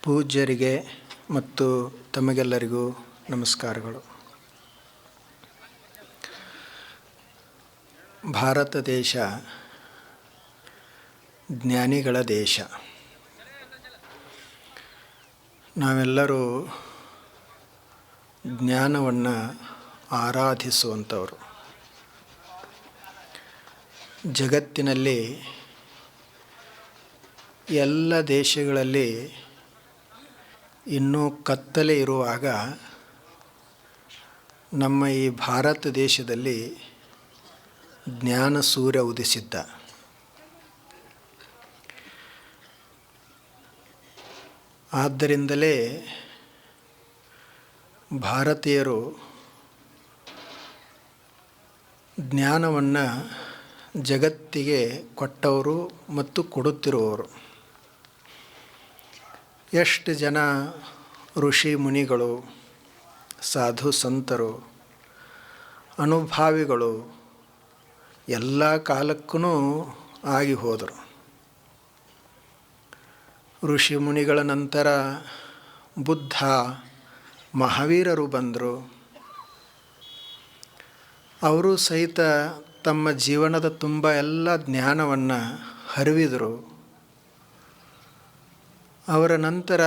ಪೂಜ್ಯರಿಗೆ ಮತ್ತು ತಮಗೆಲ್ಲರಿಗೂ ನಮಸ್ಕಾರಗಳು. ಭಾರತ ದೇಶ ಜ್ಞಾನಿಗಳ ದೇಶ. ನಾವೆಲ್ಲರೂ ಜ್ಞಾನವನ್ನು ಆರಾಧಿಸುವಂಥವರು. ಜಗತ್ತಿನಲ್ಲಿ ಎಲ್ಲ ದೇಶಗಳಲ್ಲಿ ಇನ್ನೂ ಕತ್ತಲೆ ಇರುವಾಗ ನಮ್ಮ ಈ ಭಾರತ ದೇಶದಲ್ಲಿ ಜ್ಞಾನ ಸೂರ್ಯ ಉದಿಸಿದ್ದ. ಆದ್ದರಿಂದಲೇ ಭಾರತೀಯರು ಜ್ಞಾನವನ್ನು ಜಗತ್ತಿಗೆ ಕೊಟ್ಟವರು ಮತ್ತು ಕೊಡುತ್ತಿರುವವರು. ಎಷ್ಟು ಜನ ಋಷಿ ಮುನಿಗಳು, ಸಾಧು ಸಂತರು, ಅನುಭಾವಿಗಳು ಎಲ್ಲ ಕಾಲಕ್ಕೂ ಆಗಿ ಹೋದರು. ಋಷಿ ಮುನಿಗಳ ನಂತರ ಬುದ್ಧ, ಮಹಾವೀರರು ಬಂದರು. ಅವರು ಸಹಿತ ತಮ್ಮ ಜೀವನದ ತುಂಬ ಎಲ್ಲ ಜ್ಞಾನವನ್ನು ಹರಿವಿದರು. ಅವರ ನಂತರ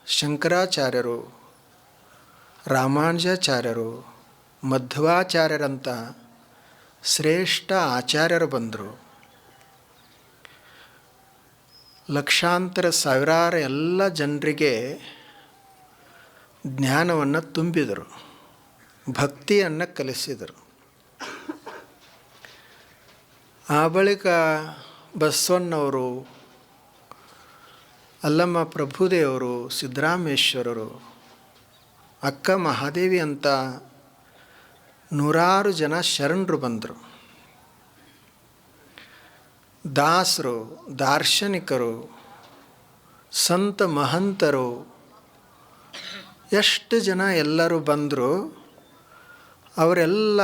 ಶಂಕರಾಚಾರ್ಯರು, ರಾಮಾನುಜಾಚಾರ್ಯರು, ಮಧ್ವಾಚಾರ್ಯರಂಥ ಶ್ರೇಷ್ಠ ಆಚಾರ್ಯರು ಬಂದರು. ಲಕ್ಷಾಂತರ ಸಾವಿರಾರು ಎಲ್ಲ ಜನರಿಗೆ ಜ್ಞಾನವನ್ನು ತುಂಬಿದರು, ಭಕ್ತಿಯನ್ನು ಕಲಿಸಿದರು. ಆ ಬಳಿಕ ಬಸವಣ್ಣವರು, ಅಲ್ಲಮ್ಮ ಪ್ರಭುದೇವರು, ಸಿದ್ದರಾಮೇಶ್ವರರು, ಅಕ್ಕ ಮಹಾದೇವಿ ಅಂತ ನೂರಾರು ಜನ ಶರಣರು ಬಂದರು. ದಾಸರು, ದಾರ್ಶನಿಕರು, ಸಂತ ಮಹಂತರು ಎಷ್ಟು ಜನ ಎಲ್ಲರೂ ಬಂದರು. ಅವರೆಲ್ಲ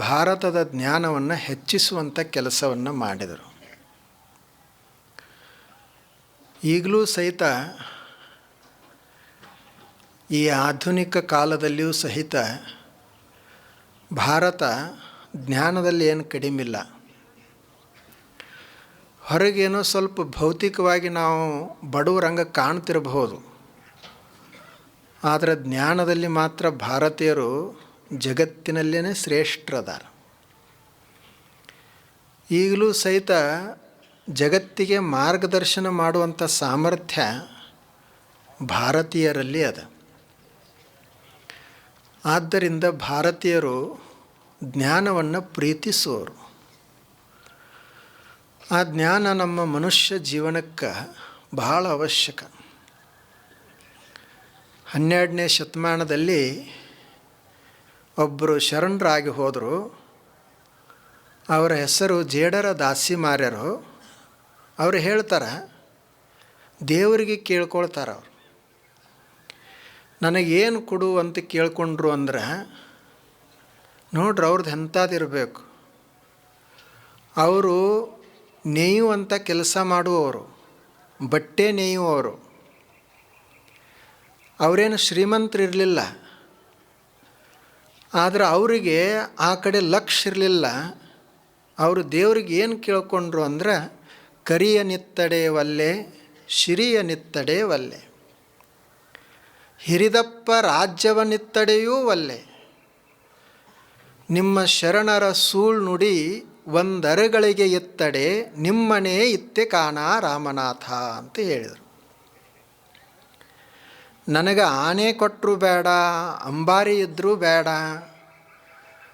ಭಾರತದ ಜ್ಞಾನವನ್ನು ಹೆಚ್ಚಿಸುವಂಥ ಕೆಲಸವನ್ನು ಮಾಡಿದರು. ಈಗಲೂ ಸಹಿತ ಈ ಆಧುನಿಕ ಕಾಲದಲ್ಲಿಯೂ ಸಹಿತ ಭಾರತ ಜ್ಞಾನದಲ್ಲಿ ಏನು ಕಡಿಮಿಲ್ಲ. ಹೊರಗೇನೋ ಸ್ವಲ್ಪ ಭೌತಿಕವಾಗಿ ನಾವು ಬಡವರಂಗ ಕಾಣ್ತಿರಬಹುದು, ಆದರೆ ಜ್ಞಾನದಲ್ಲಿ ಮಾತ್ರ ಭಾರತೀಯರು ಜಗತ್ತಿನಲ್ಲೇ ಶ್ರೇಷ್ಠರದಾರ. ಈಗಲೂ ಸಹಿತ ಜಗತ್ತಿಗೆ ಮಾರ್ಗದರ್ಶನ ಮಾಡುವಂಥ ಸಾಮರ್ಥ್ಯ ಭಾರತೀಯರಲ್ಲಿ ಅದ. ಆದ್ದರಿಂದ ಭಾರತೀಯರು ಜ್ಞಾನವನ್ನು ಪ್ರೀತಿಸುವವರು. ಆ ಜ್ಞಾನ ನಮ್ಮ ಮನುಷ್ಯ ಜೀವನಕ್ಕೆ ಬಹಳ ಅವಶ್ಯಕ. 12ನೇ ಶತಮಾನದಲ್ಲಿ ಒಬ್ಬರು ಶರಣರಾಗಿ ಹೋದರು. ಅವರ ಹೆಸರು ಜೇಡರ ದಾಸಿಮಾರ್ಯರು. ಅವರು ಹೇಳ್ತಾರೆ, ದೇವರಿಗೆ ಕೇಳ್ಕೊಳ್ತಾರೆ. ಅವರು ನನಗೇನು ಕೊಡು ಅಂತ ಕೇಳ್ಕೊಂಡ್ರು ಅಂದ್ರೆ, ನೋಡ್ರಿ ಅವ್ರದ್ದು ಎಂಥದ್ದಿರಬೇಕು. ಅವರು ನೇಯುವಂಥ ಕೆಲಸ ಮಾಡುವವರು, ಬಟ್ಟೆ ನೇಯುವವರು. ಅವರೇನು ಶ್ರೀಮಂತರಿರಲಿಲ್ಲ, ಆದರೆ ಅವರಿಗೆ ಆ ಕಡೆ ಲಕ್ಷ್ಯ ಇರಲಿಲ್ಲ. ಅವರು ದೇವ್ರಿಗೆ ಏನು ಕೇಳ್ಕೊಂಡ್ರು ಅಂದ್ರೆ, ಕರಿಯ ನಿತ್ತಡೆ ವಲ್ಲೆ, ಶಿರಿಯ ನಿತ್ತಡೆ ವಲ್ಲೆ, ಹಿರಿದಪ್ಪ ರಾಜ್ಯವನ್ನಿತ್ತಡೆಯೂ ವಲ್ಲೆ, ನಿಮ್ಮ ಶರಣರ ಸೂಳ್ ನುಡಿ ಒಂದರಗಳಿಗೆ ಎತ್ತಡೆ, ನಿಮ್ಮನೇ ಇತ್ತೆ ಕಾಣ ರಾಮನಾಥ ಅಂತ ಹೇಳಿದರು. ನನಗೆ ಆನೆ ಕೊಟ್ಟರು ಬೇಡ, ಅಂಬಾರಿ ಇದ್ದರೂ ಬೇಡ,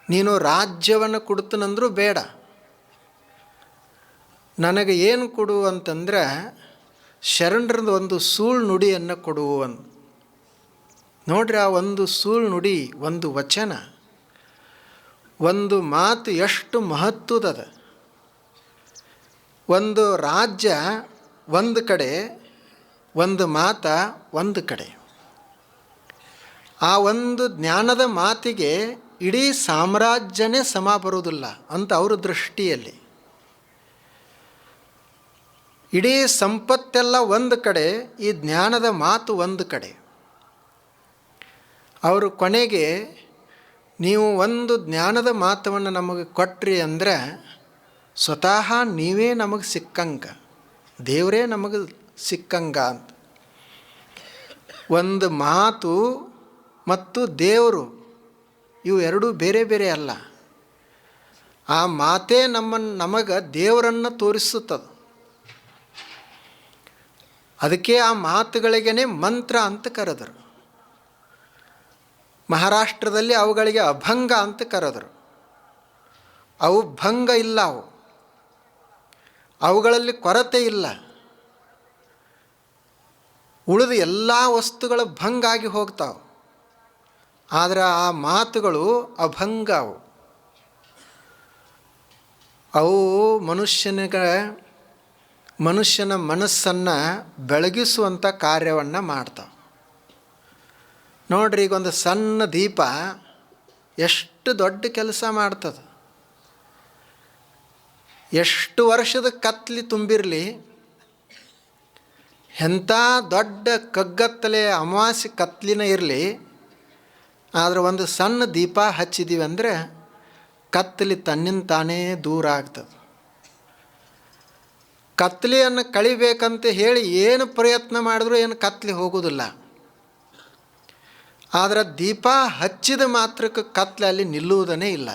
ನೀನು ರಾಜ್ಯವನ್ನು ಕೊಡ್ತನಂದ್ರೂ ಬೇಡ. ನನಗೆ ಏನು ಕೊಡು ಅಂತಂದರೆ ಶರಣರದ ಒಂದು ಸೂಳ್ ನುಡಿಯನ್ನು ಕೊಡು ಅಂತ. ನೋಡ್ರಿ, ಆ ಒಂದು ಸೂಳ್ ನುಡಿ, ಒಂದು ವಚನ, ಒಂದು ಮಾತು ಎಷ್ಟು ಮಹತ್ವದ. ಒಂದು ರಾಜ್ಯ ಒಂದು ಕಡೆ, ಒಂದು ಮಾತ ಒಂದು ಕಡೆ. ಆ ಒಂದು ಜ್ಞಾನದ ಮಾತಿಗೆ ಇಡೀ ಸಾಮ್ರಾಜ್ಯನೇ ಸಮ ಬರುವುದಿಲ್ಲ ಅಂತ ಅವ್ರ ದೃಷ್ಟಿಯಲ್ಲಿ. ಇಡೀ ಸಂಪತ್ತೆಲ್ಲ ಒಂದು ಕಡೆ, ಈ ಜ್ಞಾನದ ಮಾತು ಒಂದು ಕಡೆ. ಅವರು ಕೊನೆಗೆ ನೀವು ಒಂದು ಜ್ಞಾನದ ಮಾತವನ್ನು ನಮಗೆ ಕೊಟ್ರಿ ಅಂದರೆ ಸ್ವತಃ ನೀವೇ ನಮಗೆ ಸಿಕ್ಕಂಗ, ದೇವರೇ ನಮಗೆ ಸಿಕ್ಕಂಗ ಅಂತ. ಒಂದು ಮಾತು ಮತ್ತು ದೇವರು ಇವು ಎರಡೂ ಬೇರೆ ಬೇರೆ ಅಲ್ಲ. ಆ ಮಾತೇ ನಮಗೆ ದೇವರನ್ನು ತೋರಿಸುತ್ತದೆ. ಅದಕ್ಕೆ ಆ ಮಾತುಗಳಿಗೇ ಮಂತ್ರ ಅಂತ ಕರೆದರು. ಮಹಾರಾಷ್ಟ್ರದಲ್ಲಿ ಅವುಗಳಿಗೆ ಅಭಂಗ ಅಂತ ಕರೆದರು. ಅವು ಭಂಗ ಇಲ್ಲ, ಅವುಗಳಲ್ಲಿ ಕೊರತೆ ಇಲ್ಲ. ಉಳಿದ ಎಲ್ಲ ವಸ್ತುಗಳ ಭಂಗ ಆಗಿ ಹೋಗ್ತಾವೆ, ಆದರೆ ಆ ಮಾತುಗಳು ಅಭಂಗ. ಅವು ಮನುಷ್ಯನ ಮನಸ್ಸನ್ನು ಬೆಳಗಿಸುವಂಥ ಕಾರ್ಯವನ್ನು ಮಾಡ್ತಾವೆ. ನೋಡ್ರಿ, ಈಗೊಂದು ಸಣ್ಣ ದೀಪ ಎಷ್ಟು ದೊಡ್ಡ ಕೆಲಸ ಮಾಡ್ತದೆ. ಎಷ್ಟು ವರ್ಷದ ಕತ್ಲಿ ತುಂಬಿರಲಿ, ಎಂಥ ದೊಡ್ಡ ಕಗ್ಗತ್ತಲೆ ಅಮಾವಾಸ್ಯೆ ಕತ್ಲಿನ ಇರಲಿ, ಆದರೆ ಒಂದು ಸಣ್ಣ ದೀಪ ಹಚ್ಚಿದ್ದೀವಿ ಅಂದರೆ ಕತ್ತಲಿ ತನ್ನಿಂದ ತಾನೇ ದೂರ ಆಗ್ತದೆ. ಕತ್ತಲೆಯನ್ನು ಕಳಿಬೇಕಂತ ಹೇಳಿ ಏನು ಪ್ರಯತ್ನ ಮಾಡಿದ್ರೂ ಏನು ಕತ್ತಲೆ ಹೋಗೋದಿಲ್ಲ. ಆದರೆ ದೀಪ ಹಚ್ಚಿದ ಮಾತ್ರಕ್ಕೆ ಕತ್ತಲೆ ಅಲ್ಲಿ ನಿಲ್ಲುವುದನೇ ಇಲ್ಲ.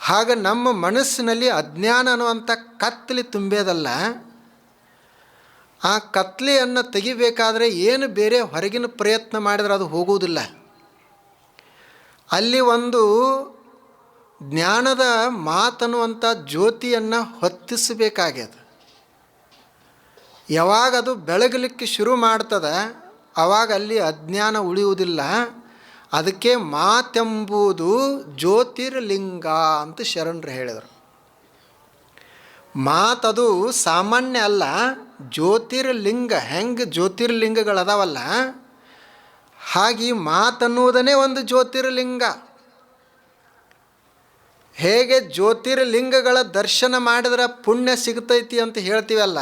ಹಾಗೆ ನಮ್ಮ ಮನಸ್ಸಿನಲ್ಲಿ ಅಜ್ಞಾನ ಅನ್ನುವಂಥ ಕತ್ತಲೆ ತುಂಬೇದಲ್ಲ, ಆ ಕತ್ತಲೆಯನ್ನು ತೆಗಿಬೇಕಾದ್ರೆ ಏನು ಬೇರೆ ಹೊರಗಿನ ಪ್ರಯತ್ನ ಮಾಡಿದ್ರೆ ಅದು ಹೋಗುವುದಿಲ್ಲ. ಅಲ್ಲಿ ಒಂದು ಜ್ಞಾನದ ಮಾತನ್ನುವಂಥ ಜ್ಯೋತಿಯನ್ನು ಹೊತ್ತಿಸಬೇಕಾಗ್ಯದ. ಯಾವಾಗ ಅದು ಬೆಳಗಲಿಕ್ಕೆ ಶುರು ಮಾಡ್ತದೆ ಆವಾಗ ಅಲ್ಲಿ ಅಜ್ಞಾನ ಉಳಿಯುವುದಿಲ್ಲ. ಅದಕ್ಕೆ ಮಾತೆಂಬುದು ಜ್ಯೋತಿರ್ಲಿಂಗ ಅಂತ ಶರಣರು ಹೇಳಿದರು. ಮಾತದು ಸಾಮಾನ್ಯ ಅಲ್ಲ, ಜ್ಯೋತಿರ್ಲಿಂಗ. ಹೆಂಗೆ ಜ್ಯೋತಿರ್ಲಿಂಗಗಳದಾವಲ್ಲ, ಹಾಗೆ ಮಾತನ್ನುವುದನ್ನೇ ಒಂದು ಜ್ಯೋತಿರ್ಲಿಂಗ. ಹೇಗೆ ಜ್ಯೋತಿರ್ಲಿಂಗಗಳ ದರ್ಶನ ಮಾಡಿದ್ರೆ ಪುಣ್ಯ ಸಿಗ್ತೈತಿ ಅಂತ ಹೇಳ್ತೀವಲ್ಲ,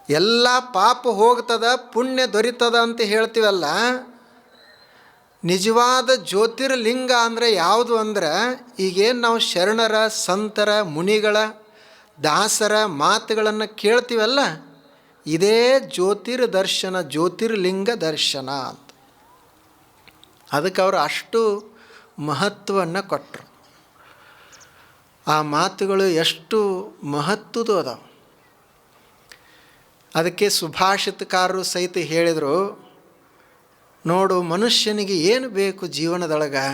ಎಲ್ಲ ಪಾಪ ಹೋಗ್ತದ ಪುಣ್ಯ ದೊರೀತದ ಅಂತ ಹೇಳ್ತೀವಲ್ಲ, ನಿಜವಾದ ಜ್ಯೋತಿರ್ಲಿಂಗ ಅಂದರೆ ಯಾವುದು ಅಂದ್ರೆ, ಈಗೇನು ನಾವು ಶರಣರ, ಸಂತರ, ಮುನಿಗಳ, ದಾಸರ ಮಾತುಗಳನ್ನು ಕೇಳ್ತೀವಲ್ಲ, ಇದೇ ಜ್ಯೋತಿರ್ದರ್ಶನ, ಜ್ಯೋತಿರ್ಲಿಂಗ ದರ್ಶನ ಅಂತ. ಅದಕ್ಕೆ ಅವರು ಅಷ್ಟು ಮಹತ್ವವನ್ನು ಕೊಟ್ಟರು. ಆ ಮಾತುಗಳು ಎಷ್ಟು ಮಹತ್ವದ ಅದಾವೆ. ಅದಕ್ಕೆ ಸುಭಾಷಿತಕಾರರು ಸಹಿತ ಹೇಳಿದರು, ನೋಡು ಮನುಷ್ಯನಿಗೆ ಏನು ಬೇಕು ಜೀವನದೊಳಗೆ,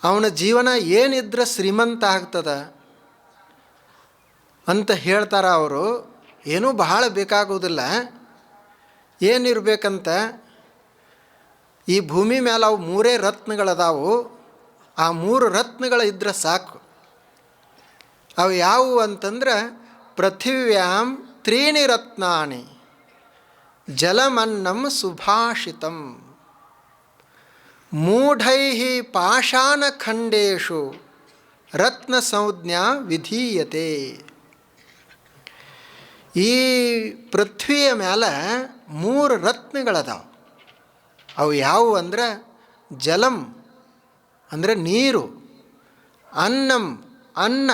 ಅವನ ಜೀವನ ಏನಿದ್ರೆ ಶ್ರೀಮಂತ ಆಗ್ತದ ಅಂತ ಹೇಳ್ತಾರೆ ಅವರು. ಏನೂ ಬಹಳ ಬೇಕಾಗುವುದಿಲ್ಲ. ಏನಿರಬೇಕಂತ, ಈ ಭೂಮಿ ಮೇಲೆ ಅವು ಮೂರೇ ರತ್ನಗಳದಾವು, ಆ 3 ರತ್ನಗಳು ಇದ್ರೆ ಸಾಕು. ಅವು ಯಾವುವು ಅಂತಂದ್ರೆ, ಪೃಥಿವ್ಯಾಂ 3 ರತ್ನಾನಿ, ಜಲಮನ್ನಂ ಸುಭಾಷಿತಂ, ಮೂಢೈ ಪಾಷಾಣಖಂಡೇಶು ರತ್ನ ಸಂಜ್ಞಾ ವಿಧೀಯತೆ. ಈ ಪೃಥ್ವಿಯ ಮೇಲೆ 3 ರತ್ನಗಳದಾವೆ. ಅವು ಯಾವುವು ಅಂದ್ರೆ, ಜಲಂ ಅಂದರೆ ನೀರು, ಅನ್ನಂ ಅನ್ನ,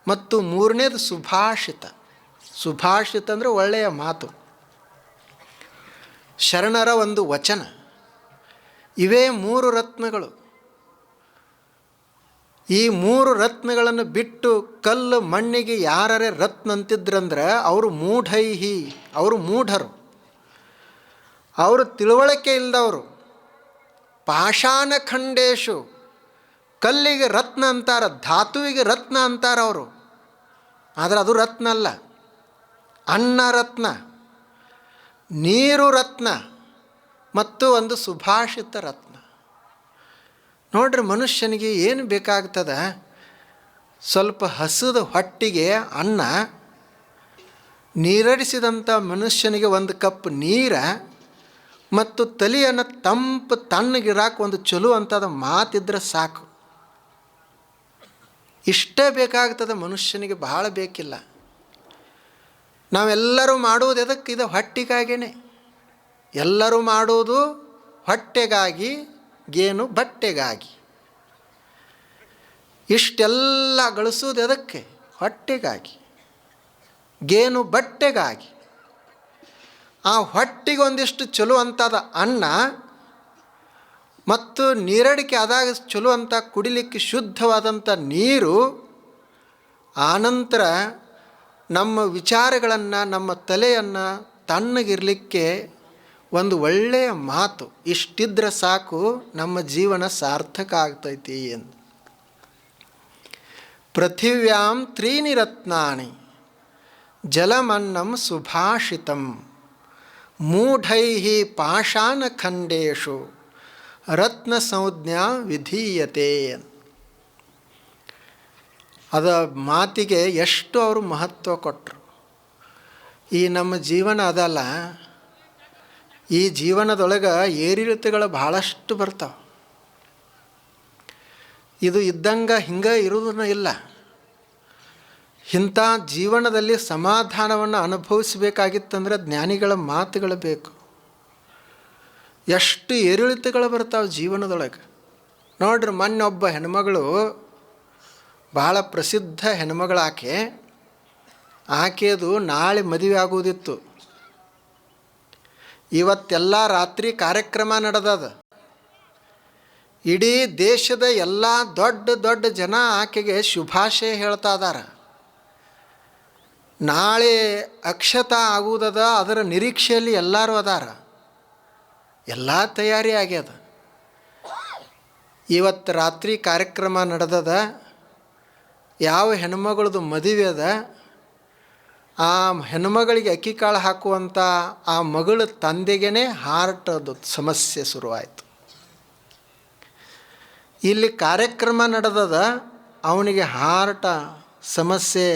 ಮತ್ತು 3ನೇದು ಸುಭಾಷಿತ. ಸುಭಾಷಿತ ಅಂದರೆ ಒಳ್ಳೆಯ ಮಾತು, ಶರಣರ ಒಂದು ವಚನ. ಇವೇ 3 ರತ್ನಗಳು. ಈ 3 ರತ್ನಗಳನ್ನು ಬಿಟ್ಟು ಕಲ್ಲು ಮಣ್ಣಿಗೆ ಯಾರೇ ರತ್ನ ಅಂತಿದ್ರಂದ್ರೆ ಅವರು ಮೂಢೈಹಿ, ಅವರು ಮೂಢರು, ಅವರು ತಿಳುವಳಿಕೆ ಇಲ್ಲದವರು. ಪಾಷಾಣಖಂಡೇಶು, ಕಲ್ಲಿಗೆ ರತ್ನ ಅಂತಾರ, ಧಾತುವಿಗೆ ರತ್ನ ಅಂತಾರ ಅವರು, ಆದರೆ ಅದು ರತ್ನ ಅಲ್ಲ. ಅನ್ನ ರತ್ನ, ನೀರು ರತ್ನ, ಮತ್ತು ಒಂದು ಸುಭಾಷಿತ ರತ್ನ. ನೋಡ್ರಿ, ಮನುಷ್ಯನಿಗೆ ಏನು ಬೇಕಾಗ್ತದ? ಸ್ವಲ್ಪ ಹಸಿದ ಹೊಟ್ಟಿಗೆ ಅನ್ನ, ನೀರಡಿಸಿದಂಥ ಮನುಷ್ಯನಿಗೆ ಒಂದು ಕಪ್ ನೀರ, ಮತ್ತು ತಲೆಯನ್ನು ತಣ್ಣಗಿರಾಕ ಒಂದು ಚಲೋ ಅಂತದ ಮಾತಿದ್ರೆ ಸಾಕು. ಇಷ್ಟೇ ಬೇಕಾಗ್ತದೆ ಮನುಷ್ಯನಿಗೆ, ಬಹಳ ಬೇಕಿಲ್ಲ. ನಾವೆಲ್ಲರೂ ಮಾಡುವುದು ಎದಕ್ಕೆ? ಇದು ಹೊಟ್ಟೆಗಾಗೇನೆ. ಎಲ್ಲರೂ ಮಾಡುವುದು ಹೊಟ್ಟೆಗಾಗಿ, ಗೇನು ಬಟ್ಟೆಗಾಗಿ. ಇಷ್ಟೆಲ್ಲ ಗಳಿಸೋದು ಎದಕ್ಕೆ? ಹೊಟ್ಟೆಗಾಗಿ, ಗೇನು ಬಟ್ಟೆಗಾಗಿ. ಆ ಹೊಟ್ಟೆಗೆ ಒಂದಿಷ್ಟು ಚಲೋ ಅಂತದ ಅನ್ನ ಮತ್ತು ನೀರಡಿಕೆ ಆದಾಗ ಚಲೋ ಅಂತ ಕುಡಿಲಿಕ್ಕೆ ಶುದ್ಧವಾದಂಥ ನೀರು, ಆನಂತರ ನಮ್ಮ ವಿಚಾರಗಳನ್ನು, ನಮ್ಮ ತಲೆಯನ್ನು ತಣ್ಣಗಿರಲಿಕ್ಕೆ ಒಂದು ಒಳ್ಳೆಯ ಮಾತು, ಇಷ್ಟಿದ್ರೆ ಸಾಕು ನಮ್ಮ ಜೀವನ ಸಾರ್ಥಕ ಆಗ್ತೈತಿ ಎಂದು. ಪೃಥಿವ್ಯಾಂ ತ್ರೀಣಿ ರತ್ನಾನಿ ಜಲಮನ್ನಂ ಸುಭಾಷಿತಂ ಮೂಢೈ ಪಾಷಾಣಖಂಡೇಶು ರತ್ನ ಸಂಜ್ಞಾ ವಿಧೀಯತೆ. ಅದ ಮಾತಿಗೆ ಎಷ್ಟು ಅವರು ಮಹತ್ವ ಕೊಟ್ಟರು. ಈ ನಮ್ಮ ಜೀವನ ಅದಲ್ಲ, ಈ ಜೀವನದೊಳಗೆ ಏರಿಳಿತಗಳು ಭಾಳಷ್ಟು ಬರ್ತಾವೆ. ಇದು ಇದ್ದಂಗೆ ಹಿಂಗೆ ಇರುವುದೂ ಇಲ್ಲ. ಇಂಥ ಜೀವನದಲ್ಲಿ ಸಮಾಧಾನವನ್ನು ಅನುಭವಿಸಬೇಕಾಗಿತ್ತಂದ್ರೆ ಜ್ಞಾನಿಗಳ ಮಾತುಗಳು ಬೇಕು. ಎಷ್ಟು ಏರಿಳಿತಗಳು ಬರ್ತಾವೆ ಜೀವನದೊಳಗೆ. ನೋಡ್ರಿ, ಮೊನ್ನೊಬ್ಬ ಹೆಣ್ಮಗಳು, ಭಾಳ ಪ್ರಸಿದ್ಧ ಹೆಣ್ಮಗಳು ಆಕೆದು ನಾಳೆ ಮದುವೆ ಆಗುವುದಿತ್ತು. ಇವತ್ತೆಲ್ಲ ರಾತ್ರಿ ಕಾರ್ಯಕ್ರಮ ನಡೆದದ. ಇಡೀ ದೇಶದ ಎಲ್ಲ ದೊಡ್ಡ ದೊಡ್ಡ ಜನ ಆಕೆಗೆ ಶುಭಾಶಯ ಹೇಳ್ತಾ ಇದ್ದಾರೆ. ನಾಳೆ ಅಕ್ಷತಾ ಆಗುವುದದ, ಅದರ ನಿರೀಕ್ಷೆಯಲ್ಲಿ ಎಲ್ಲರೂ ಅದಾರ. ಎಲ್ಲ ತಯಾರಿ ಆಗ್ಯದ. ಇವತ್ತು ರಾತ್ರಿ ಕಾರ್ಯಕ್ರಮ ನಡೆದದ. ಯಾವ ಹೆಣ್ಮಗಳದು ಮದುವೆ ಅದ, ಆ ಹೆಣ್ಮಗಳಿಗೆ ಅಕ್ಕಿ ಕಾಳು ಹಾಕುವಂಥ ಆ ಮಗಳ ತಂದೆಗೇ ಹಾರ್ಟದು ಸಮಸ್ಯೆ ಶುರುವಾಯಿತು. ಇಲ್ಲಿ ಕಾರ್ಯಕ್ರಮ ನಡೆದದ, ಅವನಿಗೆ ಹಾರ್ಟ ಸಮಸ್ಯೆ,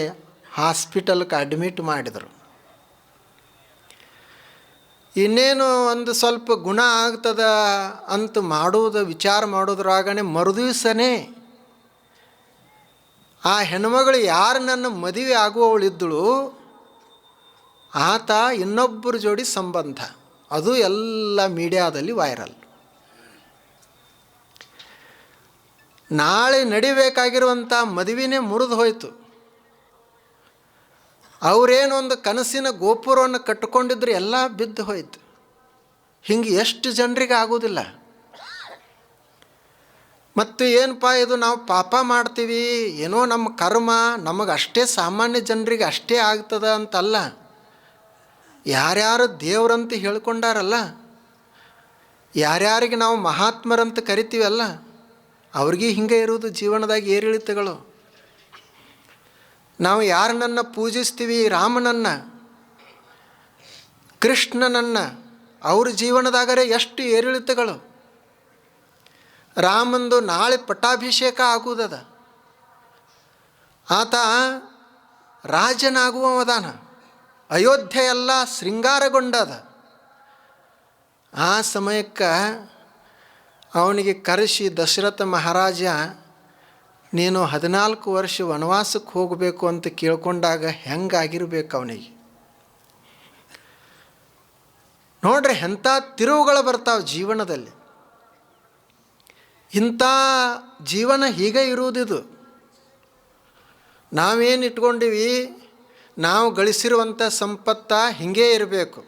ಹಾಸ್ಪಿಟಲ್ಗೆ ಅಡ್ಮಿಟ್ ಮಾಡಿದರು. ಇನ್ನೇನು ಒಂದು ಸ್ವಲ್ಪ ಗುಣ ಆಗ್ತದ ಅಂತ ಮಾಡುವುದು ವಿಚಾರ ಮಾಡೋದ್ರಾಗನೇ ಮರುದಿವಸನೇ ಆ ಹೆಣ್ಮಗಳು ಯಾರು ನನ್ನ ಮದುವೆ ಆಗುವವಳಿದ್ದಳು ಆತ ಇನ್ನೊಬ್ಬರ ಜೋಡಿ ಸಂಬಂಧ, ಅದು ಎಲ್ಲ ಮೀಡಿಯಾದಲ್ಲಿ ವೈರಲ್. ನಾಳೆ ನಡಿಬೇಕಾಗಿರುವಂಥ ಮದುವೆನೇ ಮುರಿದು ಹೋಯಿತು. ಅವರೇನೊಂದು ಕನಸಿನ ಗೋಪುರವನ್ನು ಕಟ್ಟಿಕೊಂಡಿದ್ರು, ಎಲ್ಲ ಬಿದ್ದು ಹೋಯ್ತು. ಹಿಂಗೆ ಎಷ್ಟು ಜನರಿಗೆ ಆಗೋದಿಲ್ಲ. ಮತ್ತು ಏನಪ್ಪ ಇದು, ನಾವು ಪಾಪ ಮಾಡ್ತೀವಿ, ಏನೋ ನಮ್ಮ ಕರ್ಮ, ನಮಗೆ ಅಷ್ಟೇ ಸಾಮಾನ್ಯ ಜನರಿಗೆ ಅಷ್ಟೇ ಆಗ್ತದ ಅಂತಲ್ಲ. ಯಾರ್ಯಾರು ದೇವ್ರಂತ ಹೇಳ್ಕೊಂಡಾರಲ್ಲ, ಯಾರ್ಯಾರಿಗೆ ನಾವು ಮಹಾತ್ಮರಂತ ಕರಿತೀವಲ್ಲ, ಅವ್ರಿಗೆ ಹಿಂಗೆ ಇರುವುದು ಜೀವನದಾಗ ಏರಿಳಿತಗಳು. ನಾವು ಯಾರನ್ನ ಪೂಜಿಸ್ತೀವಿ, ರಾಮನನ್ನು, ಕೃಷ್ಣನನ್ನು, ಅವ್ರ ಜೀವನದಾಗರೆ ಎಷ್ಟು ಏರಿಳಿತಗಳು. ರಾಮಂದು ನಾಳೆ ಪಟ್ಟಾಭಿಷೇಕ ಆಗುವುದದ. ಆತ ರಾಜನಾಗುವವದಾನ. ಅಯೋಧ್ಯೆ ಎಲ್ಲ ಶೃಂಗಾರಗೊಂಡದ. ಆ ಸಮಯಕ್ಕೆ ಅವನಿಗೆ ಕರೆಸಿ ದಶರಥ ಮಹಾರಾಜ, ನೀನು 14 ವರ್ಷ ವನವಾಸಕ್ಕೆ ಹೋಗಬೇಕು ಅಂತ ಕೇಳ್ಕೊಂಡಾಗ ಹೆಂಗಾಗಿರ್ಬೇಕು ಅವನಿಗೆ. ನೋಡ್ರಿ, ಎಂಥ ತಿರುವುಗಳು ಬರ್ತಾವೆ ಜೀವನದಲ್ಲಿ. ಇಂಥ ಜೀವನ ಹೀಗೆ ಇರುವುದಿದು. ನಾವೇನು ಇಟ್ಕೊಂಡಿವಿ, ನಾವು ಗಳಿಸಿರುವಂಥ ಸಂಪತ್ತ ಹೀಗೇ ಇರಬೇಕು,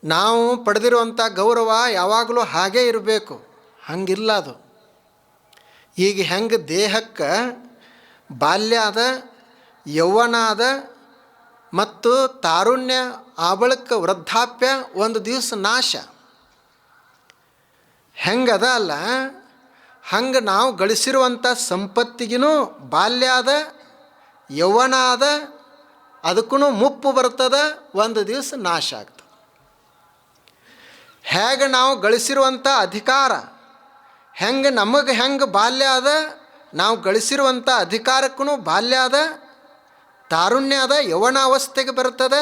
ನಾವು ಪಡೆದಿರುವಂಥ ಗೌರವ ಯಾವಾಗಲೂ ಹಾಗೇ ಇರಬೇಕು. ಹಂಗಿಲ್ಲ ಅದು. ಈಗ ಹೆಂಗೆ ದೇಹಕ್ಕೆ ಬಾಲ್ಯ ಅದ, ಯೌವನ ಅದ ಮತ್ತು ತಾರುಣ್ಯ ಆಬಳಕ್ಕೆ ವೃದ್ಧಾಪ್ಯ ಒಂದು ದಿವಸ ನಾಶ, ಹೆಂಗದ ಅಲ್ಲ, ಹಂಗೆ ನಾವು ಗಳಿಸಿರುವಂಥ ಸಂಪತ್ತಿಗೂ ಬಾಲ್ಯ ಅದ, ಯೌವನ ಅದ, ಅದಕ್ಕೂ ಮುಪ್ಪು ಬರ್ತದೆ, ಒಂದು ದಿವಸ ನಾಶ ಆಗ್ತದೆ. ಹೇಗೆ ನಾವು ಗಳಿಸಿರುವಂಥ ಅಧಿಕಾರ, ಹೆಂಗೆ ನಮಗೆ ಹೆಂಗೆ ಬಾಲ್ಯ ಅದ, ನಾವು ಗಳಿಸಿರುವಂಥ ಅಧಿಕಾರಕ್ಕೂ ಬಾಲ್ಯ ಅದ, ತಾರುಣ್ಯ ಅದ, ಯೌವನಾವಸ್ಥೆಗೆ ಬರ್ತದೆ,